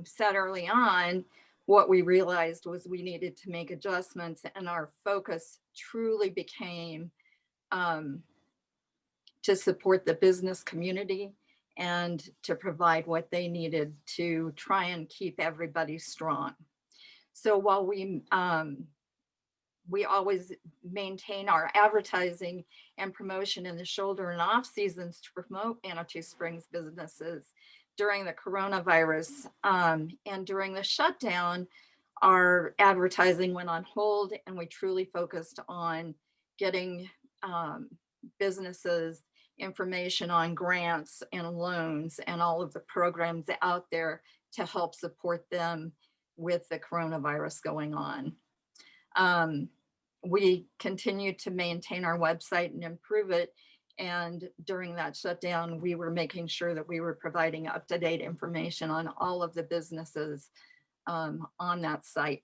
set early on, what we realized was we needed to make adjustments, and our focus truly became to support the business community and to provide what they needed to try and keep everybody strong. So while we always maintain our advertising and promotion in the shoulder and off seasons to promote Manitou Springs businesses during the coronavirus and during the shutdown, our advertising went on hold, and we truly focused on getting businesses information on grants and loans and all of the programs out there to help support them with the coronavirus going on. We continue to maintain our website and improve it. And during that shutdown, we were making sure that we were providing up-to-date information on all of the businesses on that site.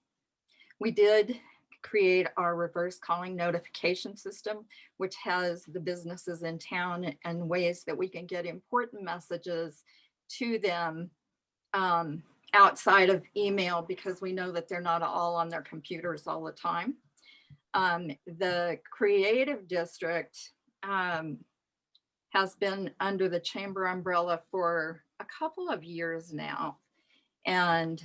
We did create our reverse calling notification system, which has the businesses in town and ways that we can get important messages to them outside of email, because we know that they're not all on their computers all the time. The Creative District has been under the Chamber umbrella for a couple of years now. And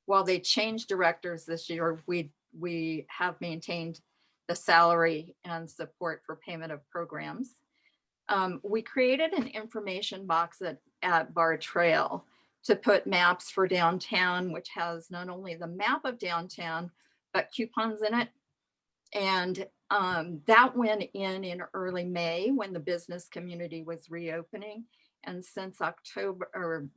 while they changed directors this year, we have maintained the salary and support for payment of programs. We created an information box at Bar Trail to put maps for downtown, which has not only the map of downtown, but coupons in it. And that went in early May when the business community was reopening. And since October, or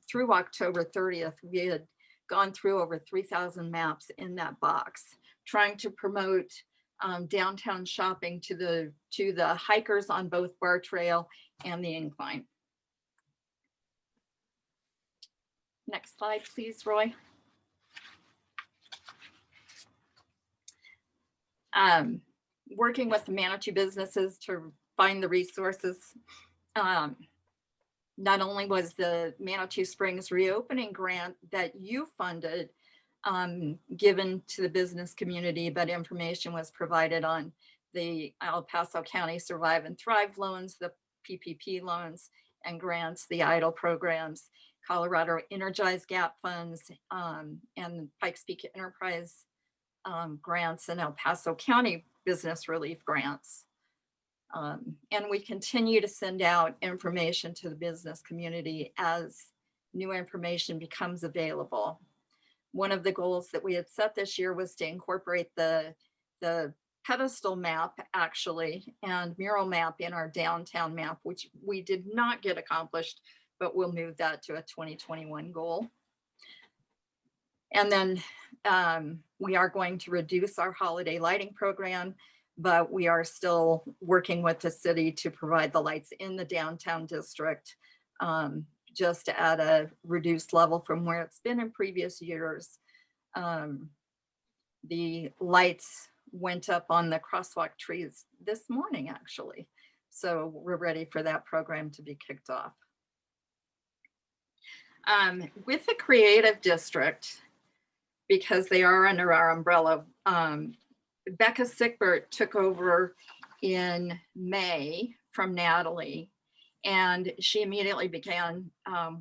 through October 30th, we had gone through over 3,000 maps in that box, trying to promote downtown shopping to the hikers on both Bar Trail and the Incline. Next slide, please, Roy. Working with the Manitou businesses to find the resources. Not only was the Manitou Springs reopening grant that you funded given to the business community, but information was provided on the El Paso County Survive and Thrive loans, the PPP loans and grants, the EIDL programs, Colorado Energize Gap funds, and Pikes Peak Enterprise grants, and El Paso County business relief grants. And we continue to send out information to the business community as new information becomes available. One of the goals that we had set this year was to incorporate the pedestal map actually and mural map in our downtown map, which we did not get accomplished, but we'll move that to a 2021 goal. And then we are going to reduce our holiday lighting program, but we are still working with the city to provide the lights in the downtown district, just at a reduced level from where it's been in previous years. The lights went up on the crosswalk trees this morning, actually. So we're ready for that program to be kicked off. With the Creative District, because they are under our umbrella, Becca Sickbert took over in May from Natalie, and she immediately began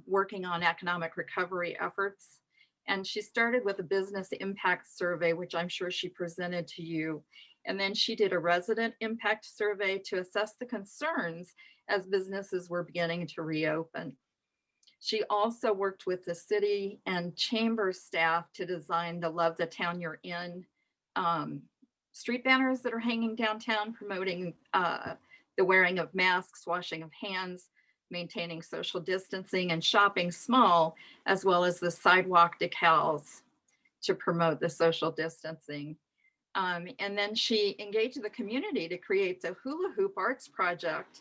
working on economic recovery efforts. And she started with a business impact survey, which I'm sure she presented to you. And then she did a resident impact survey to assess the concerns as businesses were beginning to reopen. She also worked with the city and chamber staff to design the Love the Town You're In street banners that are hanging downtown, promoting the wearing of masks, washing of hands, maintaining social distancing, and shopping small, as well as the sidewalk decals to promote the social distancing. And then she engaged the community to create the Hula Hoop Arts Project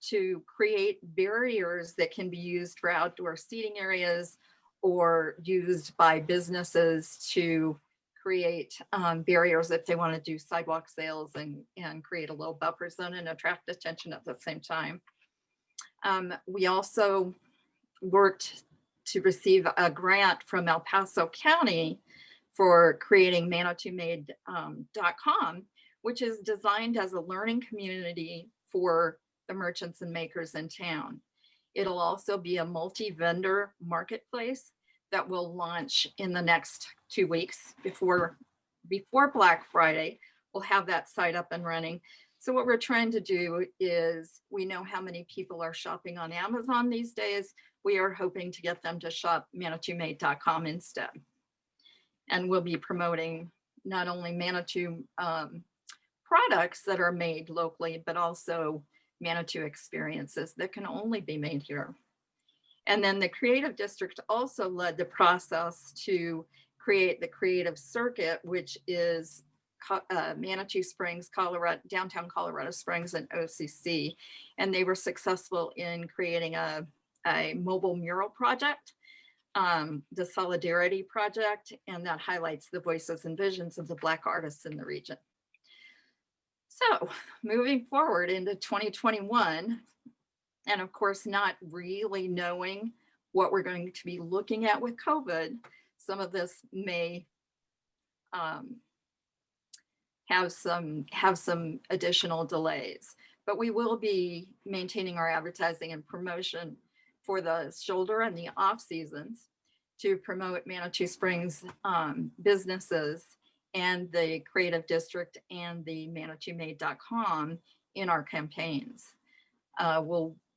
to create barriers that can be used for outdoor seating areas or used by businesses to create barriers if they want to do sidewalk sales and create a little buffer zone and attract attention at the same time. We also worked to receive a grant from El Paso County for creating ManitouMade.com, which is designed as a learning community for the merchants and makers in town. It'll also be a multi-vendor marketplace that will launch in the next 2 weeks before Black Friday. We'll have that site up and running. So what we're trying to do is, we know how many people are shopping on Amazon these days. We are hoping to get them to shop ManitouMade.com instead. And we'll be promoting not only Manitou products that are made locally, but also Manitou experiences that can only be made here. And then the Creative District also led the process to create the Creative Circuit, which is Manitou Springs, Colorado, downtown Colorado Springs, and OCC. And they were successful in creating a mobile mural project, the Solidarity Project, and that highlights the voices and visions of the Black artists in the region. So moving forward into 2021, and of course, not really knowing what we're going to be looking at with COVID, some of this may have some additional delays, but we will be maintaining our advertising and promotion for the shoulder and the off seasons to promote Manitou Springs businesses and the Creative District and the ManitouMade.com in our campaigns.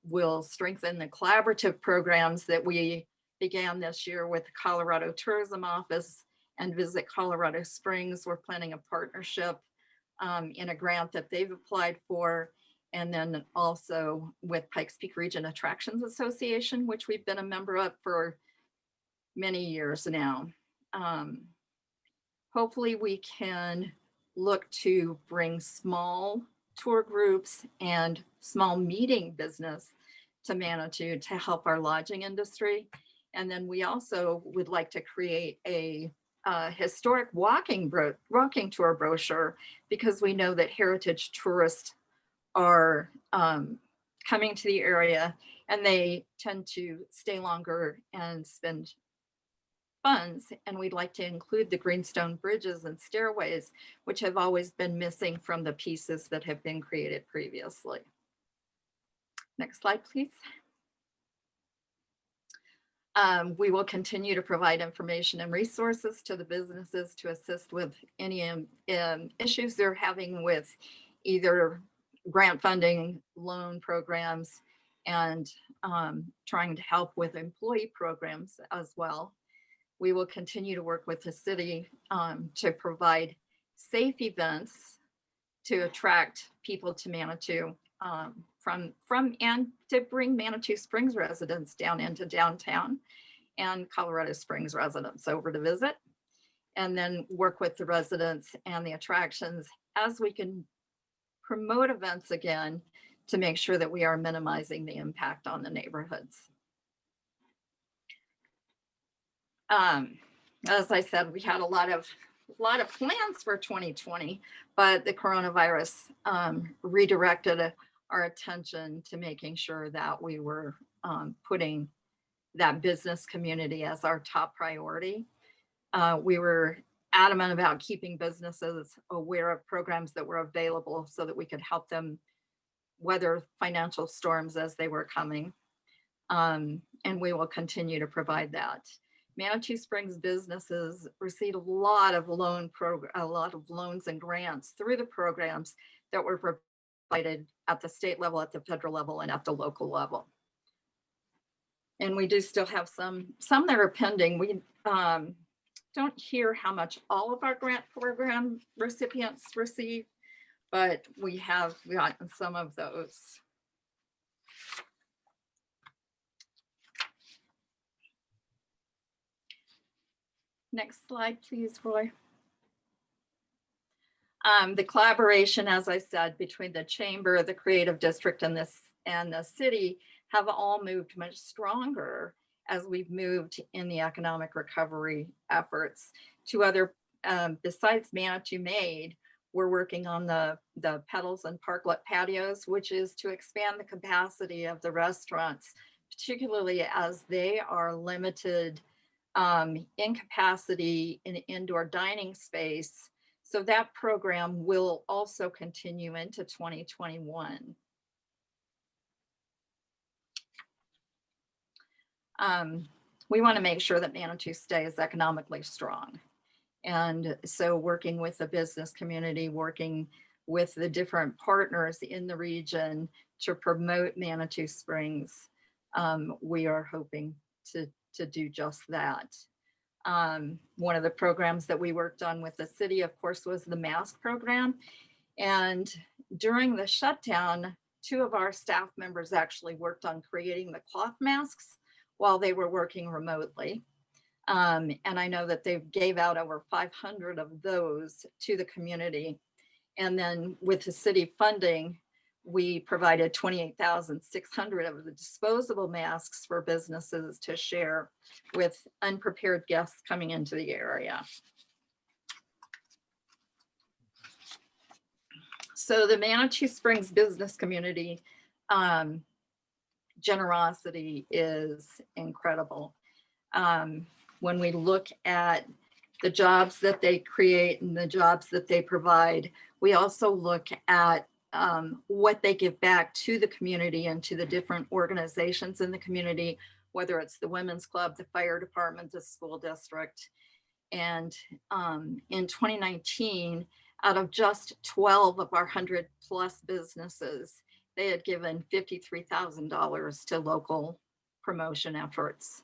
We'll strengthen the collaborative programs that we began this year with the Colorado Tourism Office and Visit Colorado Springs. We're planning a partnership in a grant that they've applied for, and then also with Pikes Peak Region Attractions Association, which we've been a member of for many years now. Hopefully we can look to bring small tour groups and small meeting business to Manitou to help our lodging industry. And then we also would like to create a historic walking tour brochure, because we know that heritage tourists are coming to the area and they tend to stay longer and spend funds. And we'd like to include the greenstone bridges and stairways, which have always been missing from the pieces that have been created previously. Next slide, please. We will continue to provide information and resources to the businesses to assist with any issues they're having with either grant funding, loan programs, and trying to help with employee programs as well. We will continue to work with the city to provide safe events to attract people to Manitou from and to bring Manitou Springs residents down into downtown and Colorado Springs residents over to visit, and then work with the residents and the attractions as we can promote events again to make sure that we are minimizing the impact on the neighborhoods. As I said, we had a lot of plans for 2020, but the coronavirus redirected our attention to making sure that we were putting that business community as our top priority. We were adamant about keeping businesses aware of programs that were available so that we could help them weather financial storms as they were coming. And we will continue to provide that. Manitou Springs businesses receive a lot of loans and grants through the programs that were provided at the state level, at the federal level, and at the local level. And we do still have some that are pending. We don't hear how much all of our grant program recipients receive, but we have gotten some of those. Next slide, please, Roy. The collaboration, as I said, between the Chamber, the Creative District, and the city have all moved much stronger as we've moved in the economic recovery efforts to other, besides Manitou Made, we're working on the Petals and Parklet patios, which is to expand the capacity of the restaurants, particularly as they are limited in capacity in indoor dining space. So that program will also continue into 2021. We want to make sure that Manitou stays economically strong. And so working with the business community, working with the different partners in the region to promote Manitou Springs, we are hoping to do just that. One of the programs that we worked on with the city, of course, was the mask program. And during the shutdown, 2 of our staff members actually worked on creating the cloth masks while they were working remotely. And I know that they gave out over 500 of those to the community. And then with the city funding, we provided 28,600 of the disposable masks for businesses to share with unprepared guests coming into the area. So the Manitou Springs business community generosity is incredible. When we look at the jobs that they create and the jobs that they provide, we also look at what they give back to the community and to the different organizations in the community, whether it's the Women's Club, the fire department, the school district. And in 2019, out of just 12 of our 100+ businesses, they had given $53,000 to local promotion efforts.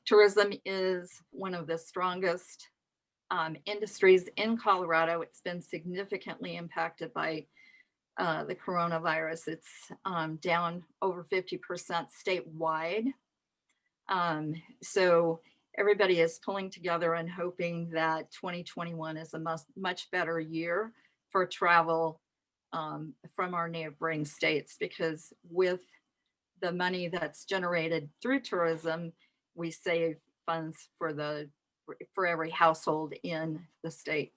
Tourism is one of the strongest industries in Colorado. It's been significantly impacted by the coronavirus. It's down over 50% statewide. So everybody is pulling together and hoping that 2021 is a much better year for travel from our neighboring states, because with the money that's generated through tourism, we save funds for every household in the state.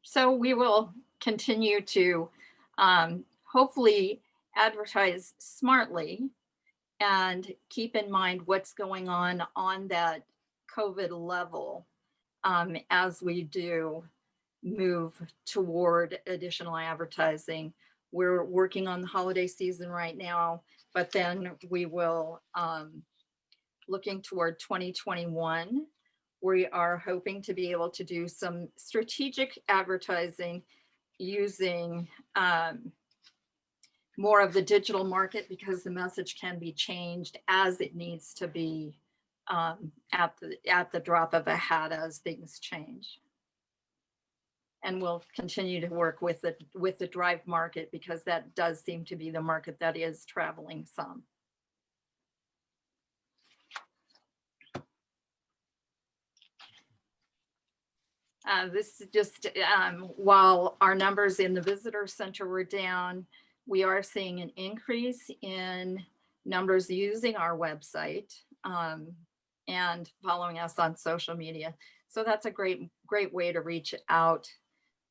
So we will continue to hopefully advertise smartly and keep in mind what's going on that COVID level as we do move toward additional advertising. We're working on the holiday season right now, but then we will, looking toward 2021, we are hoping to be able to do some strategic advertising using more of the digital market, because the message can be changed as it needs to be at the drop of a hat as things change. And we'll continue to work with the drive market, because that does seem to be the market that is traveling some. This is just while our numbers in the visitor center were down, we are seeing an increase in numbers using our website and following us on social media. So that's a great way to reach out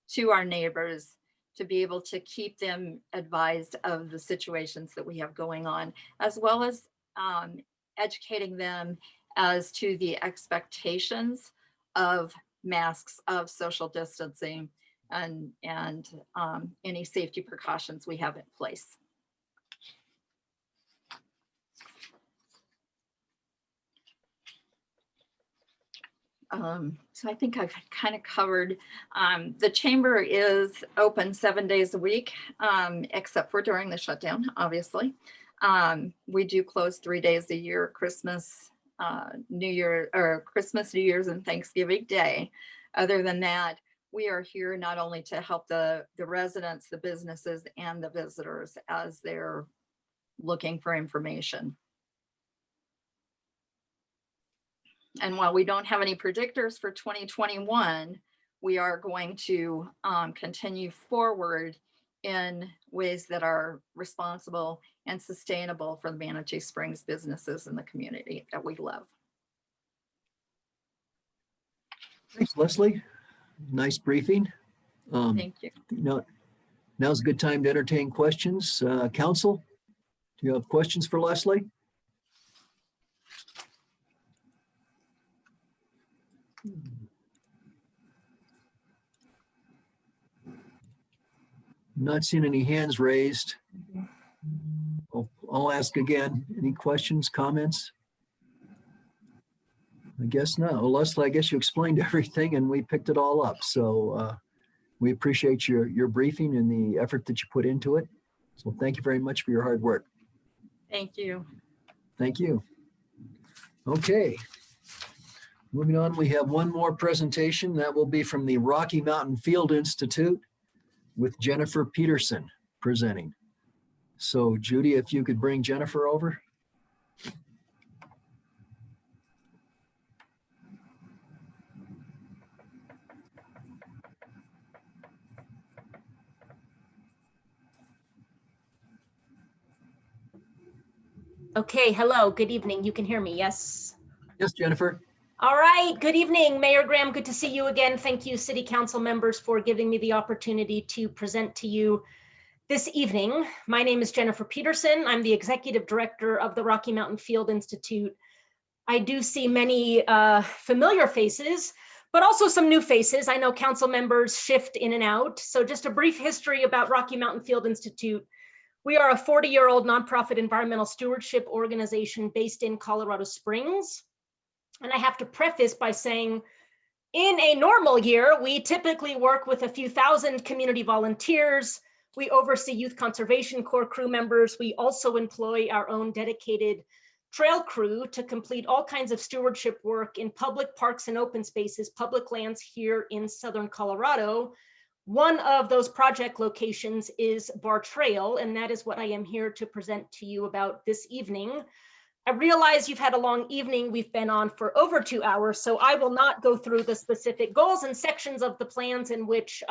to our neighbors, to be able to keep them advised of the situations that we have going on, as well as educating them as to the expectations of masks, of social distancing, and any safety precautions we have in place. So I think I've kind of covered, the chamber is open 7 days a week, except for during the shutdown, obviously. We do close 3 days a year, Christmas, New Year, or Christmas, New Year's, and Thanksgiving Day. Other than that, we are here not only to help the residents, the businesses, and the visitors as they're looking for information. And while we don't have any predictors for 2021, we are going to continue forward in ways that are responsible and sustainable for the Manitou Springs businesses and the community that we love. Thanks, Leslie. Nice briefing. Thank you. Now's a good time to entertain questions. Council, do you have questions for Leslie? Not seeing any hands raised. I'll ask again. Any questions, comments? I guess not. Well, Leslie, I guess you explained everything and we picked it all up. So we appreciate your briefing and the effort that you put into it. So thank you very much for your hard work. Thank you. Thank you. Okay. Moving on, we have one more presentation that will be from the Rocky Mountain Field Institute with Jennifer Peterson presenting. So Judy, if you could bring Jennifer over. Okay, hello, good evening. You can hear me, yes? Yes, Jennifer. All right, good evening, Mayor Graham. Good to see you again. Thank you, City Council members, for giving me the opportunity to present to you this evening. My name is Jennifer Peterson. I'm the Executive Director of the Rocky Mountain Field Institute. I do see many familiar faces, but also some new faces. I know council members shift in and out. So just a brief history about Rocky Mountain Field Institute. We are a 40-year-old nonprofit environmental stewardship organization based in Colorado Springs. And I have to preface by saying, in a normal year, we typically work with a few thousand community volunteers. We oversee Youth Conservation Corps crew members. We also employ our own dedicated trail crew to complete all kinds of stewardship work in public parks and open spaces, public lands here in Southern Colorado. One of those project locations is Bar Trail, and that is what I am here to present to you about this evening. I realize you've had a long evening. We've been on for over 2 hours, so I will not go through the specific goals and sections of the plans in which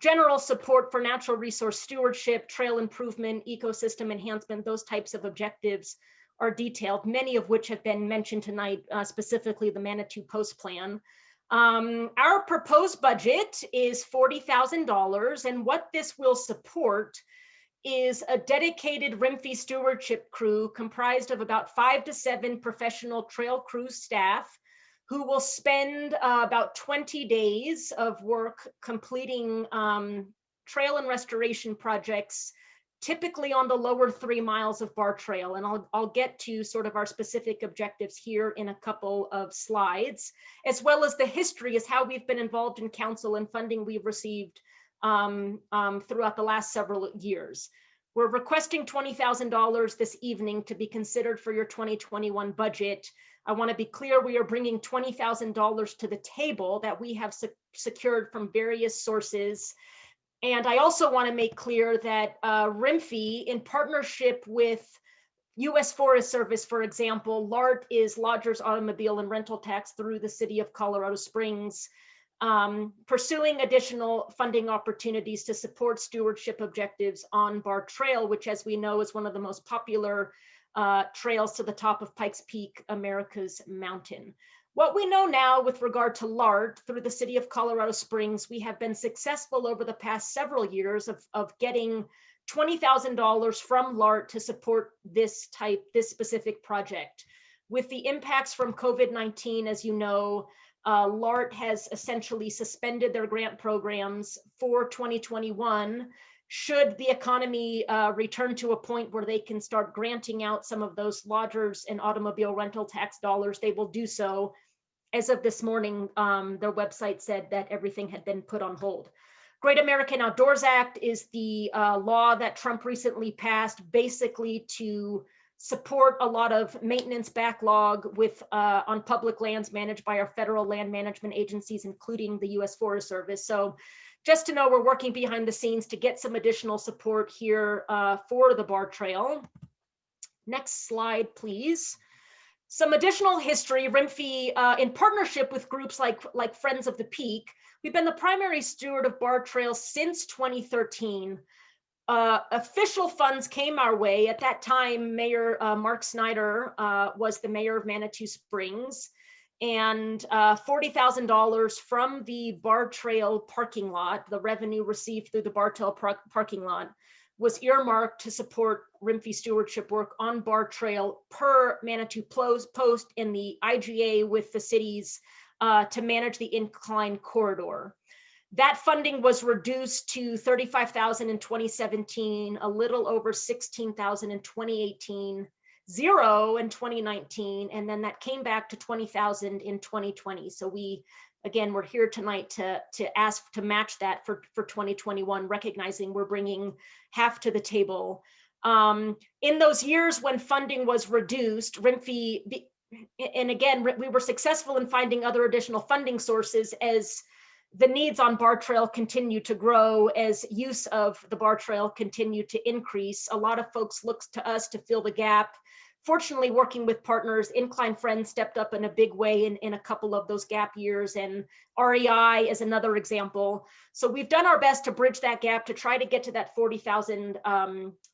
general support for natural resource stewardship, trail improvement, ecosystem enhancement, those types of objectives are detailed, many of which have been mentioned tonight, specifically the Manitou Post Plan. Our proposed budget is $40,000, and what this will support is a dedicated RMFI stewardship crew comprised of about 5 to 7 professional trail crew staff who will spend about 20 days of work completing trail and restoration projects, typically on the lower 3 miles of Bar Trail. And I'll get to sort of our specific objectives here in a couple of slides, as well as the history as how we've been involved in council and funding we've received throughout the last several years. We're requesting $20,000 this evening to be considered for your 2021 budget. I want to be clear, we are bringing $20,000 to the table that we have secured from various sources. And I also want to make clear that RMFI, in partnership with U.S. Forest Service, for example, LART is Lodgers Automobile and Rental Tax through the city of Colorado Springs, pursuing additional funding opportunities to support stewardship objectives on Bar Trail, which, as we know, is one of the most popular trails to the top of Pikes Peak, America's mountain. What we know now with regard to LART through the city of Colorado Springs, we have been successful over the past several years of getting $20,000 from LART to support this specific project. With the impacts from COVID-19, as you know, LART has essentially suspended their grant programs for 2021. Should the economy return to a point where they can start granting out some of those lodgers and automobile rental tax dollars, they will do so. As of this morning, their website said that everything had been put on hold. Great American Outdoors Act is the law that Trump recently passed, basically to support a lot of maintenance backlog with on public lands managed by our federal land management agencies, including the U.S. Forest Service. So just to know, we're working behind the scenes to get some additional support here for the Bar Trail. Next slide, please. Some additional history. RMFI, in partnership with groups like Friends of the Peak, we've been the primary steward of Bar Trail since 2013. Official funds came our way. At that time, Mayor Mark Snyder was the mayor of Manitou Springs, and $40,000 from the Bar Trail parking lot, the revenue received through the Bar Trail parking lot, was earmarked to support RMFI stewardship work on Bar Trail per Manitou Post and the IGA with the cities to manage the incline corridor. That funding was reduced to $35,000 in 2017, a little over $16,000 in 2018, zero in 2019, and then that came back to $20,000 in 2020. So we're here tonight to ask to match that for 2021, recognizing we're bringing half to the table. In those years when funding was reduced, RMFI and again, we were successful in finding other additional funding sources as the needs on Bar Trail continue to grow, as use of the Bar Trail continue to increase. A lot of folks look to us to fill the gap. Fortunately, working with partners, Incline Friends stepped up in a big way in a couple of those gap years, and REI is another example. So we've done our best to bridge that gap to try to get to that 40,000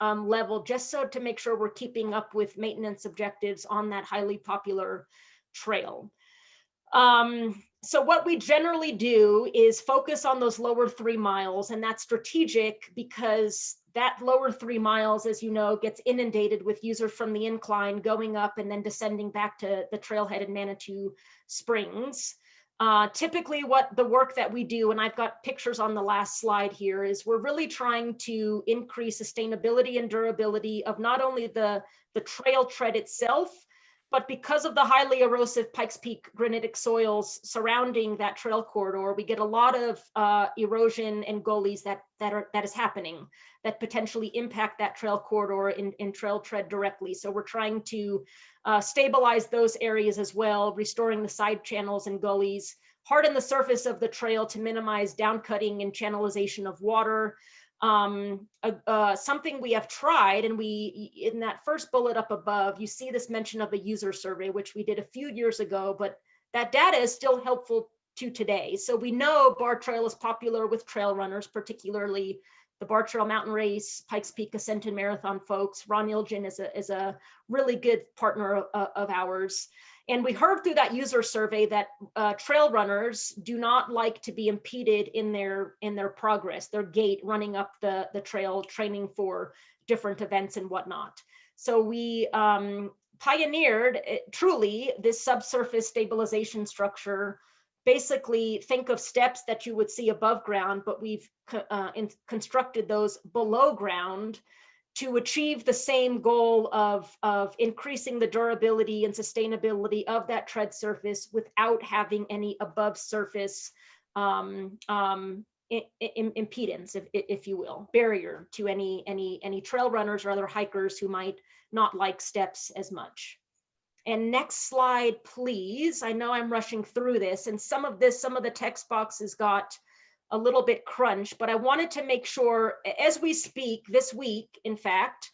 level, just so to make sure we're keeping up with maintenance objectives on that highly popular trail. So what we generally do is focus on those lower 3 miles, and that's strategic because that lower 3 miles, as you know, gets inundated with users from the incline going up and then descending back to the trailhead in Manitou Springs. Typically what the work that we do, and I've got pictures on the last slide here, is we're really trying to increase sustainability and durability of not only the trail tread itself, but because of the highly erosive Pikes Peak granitic soils surrounding that trail corridor, we get a lot of erosion and gullies that is happening that potentially impact that trail corridor in trail tread directly. So we're trying to stabilize those areas as well, restoring the side channels and gullies, harden the surface of the trail to minimize downcutting and channelization of water. Something we have tried, and in that first bullet up above, you see this mention of the user survey, which we did a few years ago, but that data is still helpful to today. So we know Bar Trail is popular with trail runners, particularly the Bar Trail Mountain Race, Pikes Peak Ascent and Marathon folks. Ron Ilgen is a really good partner of ours. And we heard through that user survey that trail runners do not like to be impeded in their progress, their gait running up the trail, training for different events and whatnot. So we pioneered truly this subsurface stabilization structure. Basically, think of steps that you would see above ground, but we've constructed those below ground to achieve the same goal of increasing the durability and sustainability of that tread surface without having any above surface impedance, if you will, barrier to any trail runners or other hikers who might not like steps as much. And next slide, please. I know I'm rushing through this, and some of the text boxes got a little bit crunched, but I wanted to make sure as we speak this week, in fact,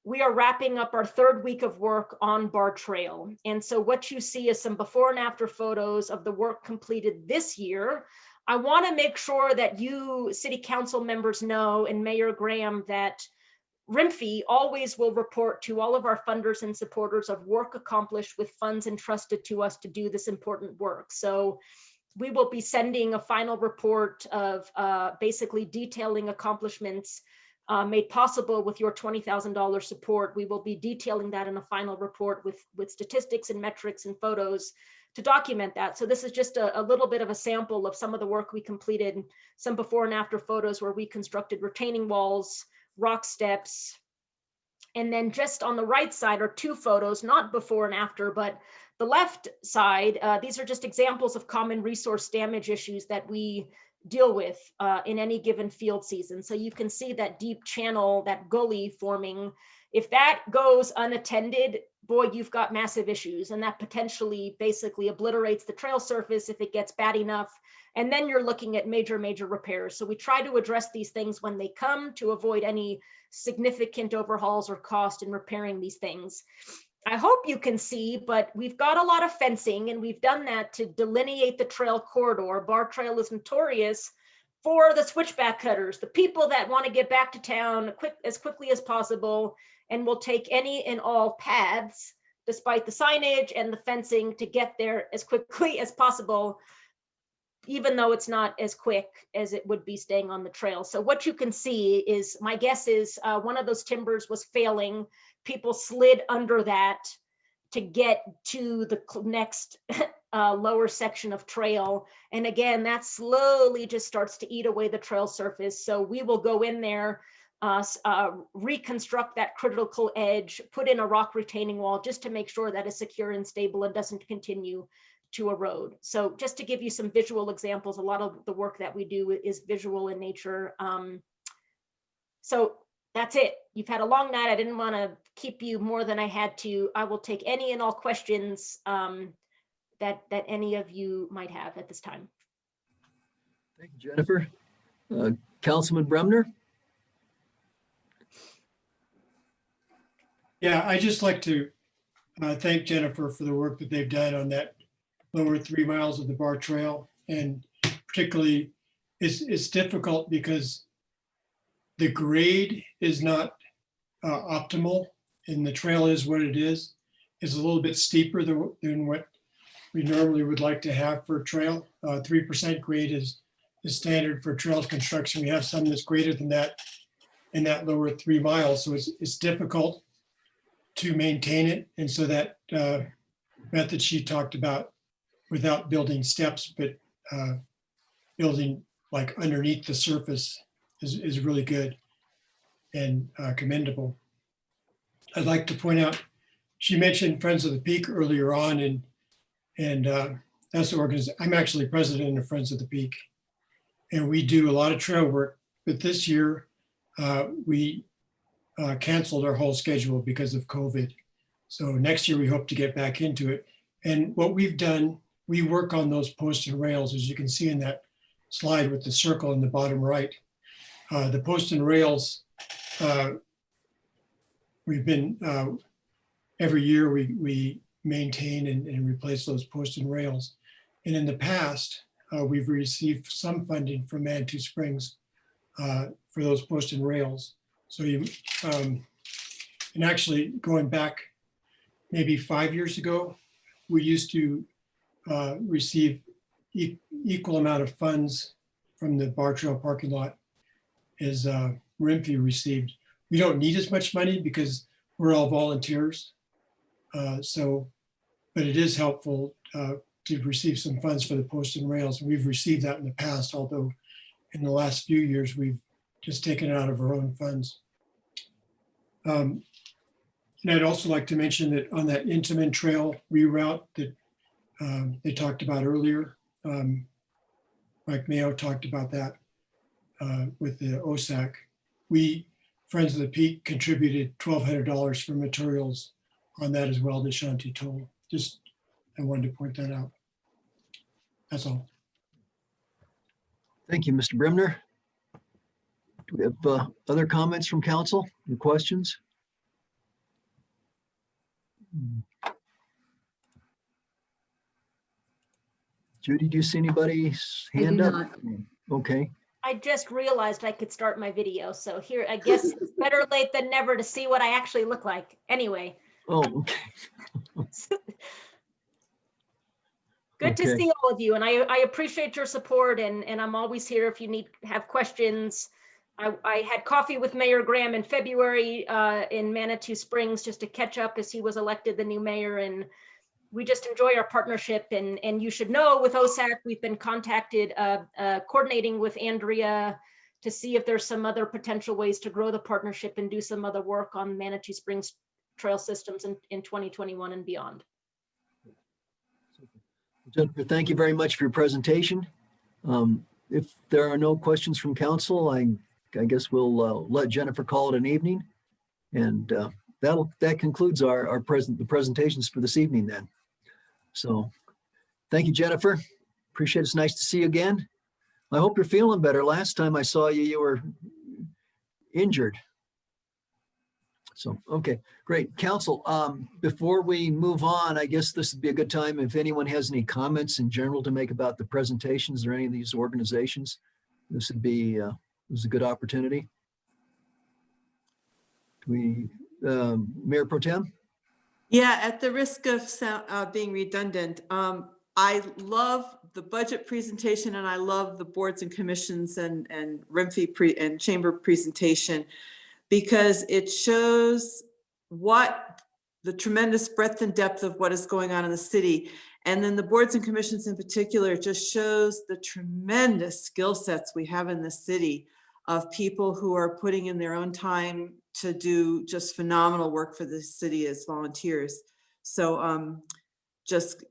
we are wrapping up our 3rd week of work on Bar Trail. And so what you see is some before and after photos of the work completed this year. I want to make sure that you city council members know, and Mayor Graham, that RMFE always will report to all of our funders and supporters of work accomplished with funds entrusted to us to do this important work. So we will be sending a final report of basically detailing accomplishments made possible with your $20,000 support. We will be detailing that in a final report with statistics and metrics and photos to document that. So this is just a little bit of a sample of some of the work we completed, some before and after photos where we constructed retaining walls, rock steps. And then just on the right side are 2 photos, not before and after, but the left side, these are just examples of common resource damage issues that we deal with in any given field season. So you can see that deep channel, that gully forming. If that goes unattended, boy, you've got massive issues, and that potentially basically obliterates the trail surface if it gets bad enough. And then you're looking at major repairs. So we try to address these things when they come to avoid any significant overhauls or cost in repairing these things. I hope you can see, but we've got a lot of fencing, and we've done that to delineate the trail corridor. Bar Trail is notorious for the switchback cutters, the people that want to get back to town as quickly as possible, and will take any and all paths, despite the signage and the fencing, to get there as quickly as possible, even though it's not as quick as it would be staying on the trail. So what you can see is, my guess is one of those timbers was failing. People slid under that to get to the next lower section of trail. And again, that slowly just starts to eat away the trail surface. So we will go in there, reconstruct that critical edge, put in a rock retaining wall just to make sure that it's secure and stable and doesn't continue to erode. So just to give you some visual examples, a lot of the work that we do is visual in nature. So that's it. you've had a long night. I didn't want to keep you more than I had to. I will take any and all questions that any of you might have at this time. Thank you, Jennifer. Councilman Bremner? Yeah, I just like to thank Jennifer for the work that they've done on that lower 3 miles of the Bar Trail. And particularly, it's difficult because the grade is not optimal, and the trail is what it is. It's a little bit steeper than what we normally would like to have for a trail. 3% grade is standard for trails construction. We have some that's greater than that in that lower 3 miles. So it's difficult to maintain it. And so that method she talked about, without building steps, but building like underneath the surface, is really good and commendable. I'd like to point out, she mentioned Friends of the Peak earlier on, and that's the organization. I'm actually president of Friends of the Peak, and we do a lot of trail work. But this year, we canceled our whole schedule because of COVID. So next year we hope to get back into it. And what we've done, we work on those posts and rails, as you can see in that slide with the circle in the bottom right. The posts and rails, we've been, every year we maintain and replace those posts and rails. And in the past, we've received some funding from Manitou Springs for those posts and rails. So you, and actually going back maybe 5 years ago, we used to receive equal amount of funds from the Bar Trail parking lot as Renfrew received. We don't need as much money because we're all volunteers. But it is helpful to receive some funds for the post and rails. We've received that in the past, although in the last few years, we've just taken it out of our own funds. And I'd also like to mention that on that Intamin Trail reroute that they talked about earlier, Mike Mayo talked about that with the OSAC. We, Friends of the Peak, contributed $1,200 for materials on that as well, to Shanti told. Just, I wanted to point that out. That's all. Thank you, Mr. Bremner. Do we have other comments from council or questions? Judy, do you see anybody's hand up? not. Okay. I just realized I could start my video. So here, I guess it's better late than never to see what I actually look like. Anyway. Oh, okay. Good to see all of you, and I appreciate your support, and I'm always here if you have questions. I had coffee with Mayor Graham in February in Manitou Springs just to catch up as he was elected the new mayor, and we just enjoy our partnership. And you should know, with OSAC, we've been contacted, coordinating with Andrea to see if there's some other potential ways to grow the partnership and do some other work on Manitou Springs trail systems in 2021 and beyond. Jennifer, thank you very much for your presentation. If there are no questions from council, I guess we'll let Jennifer call it an evening. And that concludes the presentations for this evening then. So thank you, Jennifer. Appreciate it. It's nice to see you again. I hope you're feeling better. Last time I saw you, you were injured. So, okay, great. Council, before we move on, I guess this would be a good time if anyone has any comments in general to make about the presentations or any of these organizations. This would be this is a good opportunity. Mayor Pro Tem? Yeah, at the risk of being redundant, I love the budget presentation and I love the boards and commissions and RMFI and chamber presentation, because it shows what the tremendous breadth and depth of what is going on in the city. And then the boards and commissions in particular just shows the tremendous skill sets we have in the city of people who are putting in their own time to do just phenomenal work for the city as volunteers. So just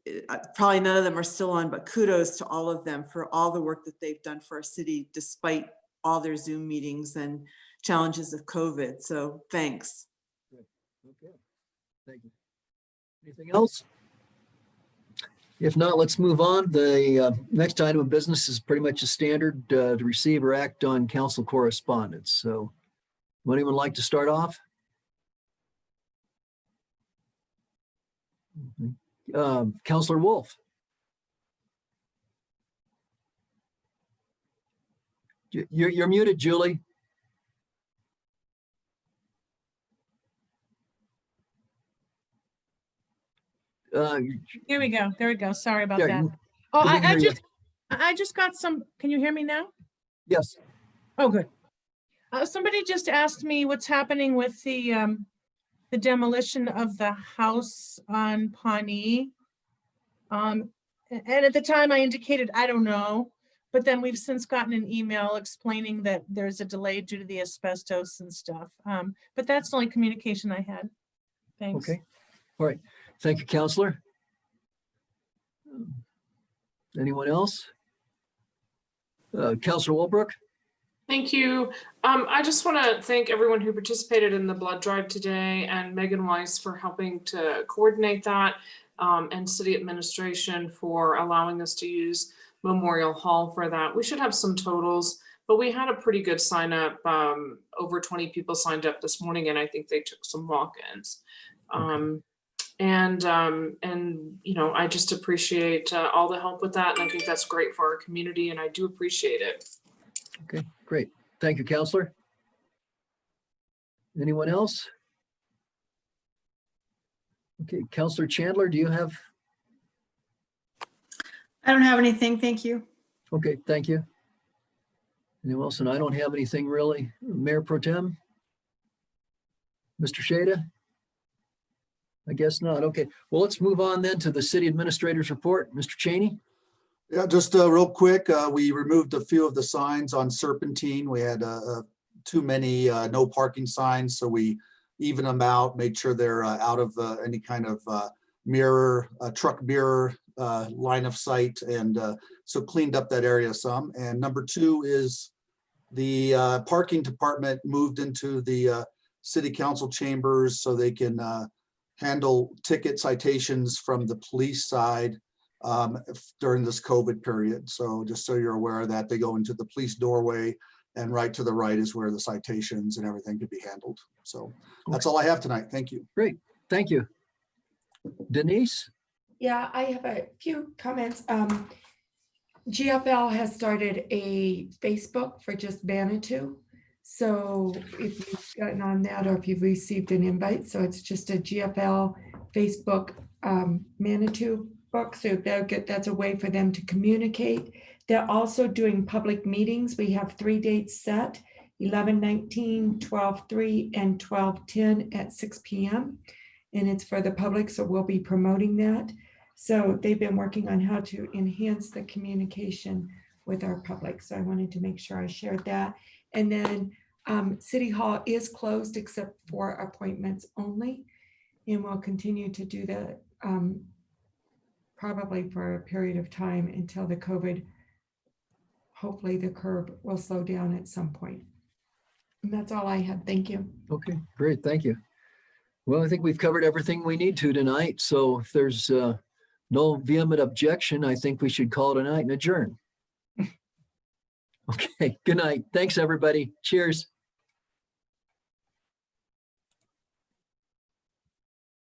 probably none of them are still on, but kudos to all of them for all the work that they've done for our city, despite all their Zoom meetings and challenges of COVID. So thanks. Okay, thank you. Anything else? If not, let's move on. The next item of business is pretty much a standard to receive or act on council correspondence. So would anyone like to start off? Councilor Wolf. You're muted, Julie. Here we go. There we go. Sorry about Yeah, that. you- Oh, we can hear you. I just got some, can you hear me now? Yes. Oh, good. Somebody just asked me what's happening with the demolition of the house on Pawnee. And at the time I indicated, I don't know, but then we've since gotten an email explaining that there's a delay due to the asbestos and stuff. But that's the only communication I had. Thanks. Okay. All right. Thank you, Counselor. Anyone else? Counselor Walbrook? Thank you. I just want to thank everyone who participated in the blood drive today and Megan Weiss for helping to coordinate that, and city administration for allowing us to use Memorial Hall for that. We should have some totals, but we had a pretty good sign up. Over 20 people signed up this morning, and I think they took some walk-ins. And you know, I just appreciate all the help with that, and I think that's great for our community, and I do appreciate it. Okay, great. Thank you, Counselor. Anyone else? Okay, Counselor Chandler, do you have? I don't have anything. Thank you. Okay, thank you. Anyone else? And I don't have anything really. Mayor Pro Tem? Mr. Shada? I guess not. Okay, well, let's move on then to the city administrator's report. Mr. Cheney? Yeah, just real quick, we removed a few of the signs on Serpentine. We had too many no parking signs, so we evened them out, made sure they're out of any kind of truck mirror line of sight, and so cleaned up that area some. And number two is the parking department moved into the city council chambers so they can handle ticket citations from the police side during this COVID period. So just so you're aware of that, they go into the police doorway, and right to the right is where the citations and everything could be handled. So that's all I have tonight. Thank you. Great, thank you. Denise? Yeah, I have a few comments. GFL has started a Facebook for just Manitou. So if you've gotten on that or if you've received an invite, so it's just a GFL Facebook Manitou book. So that's a way for them to communicate. They're also doing public meetings. We have 3 dates set, 11/19, 12/3, and 12/10 at 6 p.m. And it's for the public, so we'll be promoting that. So they've been working on how to enhance the communication with our public. So I wanted to make sure I shared that. And then City Hall is closed except for appointments only. And we'll continue to do that probably for a period of time until the COVID, hopefully the curve will slow down at some point. And that's all I have. Thank you. Okay, great, thank you. Well, I think we've covered everything we need to tonight. So if there's no vehement objection, I think we should call it a night and adjourn. Okay, good night. Thanks, everybody. Cheers.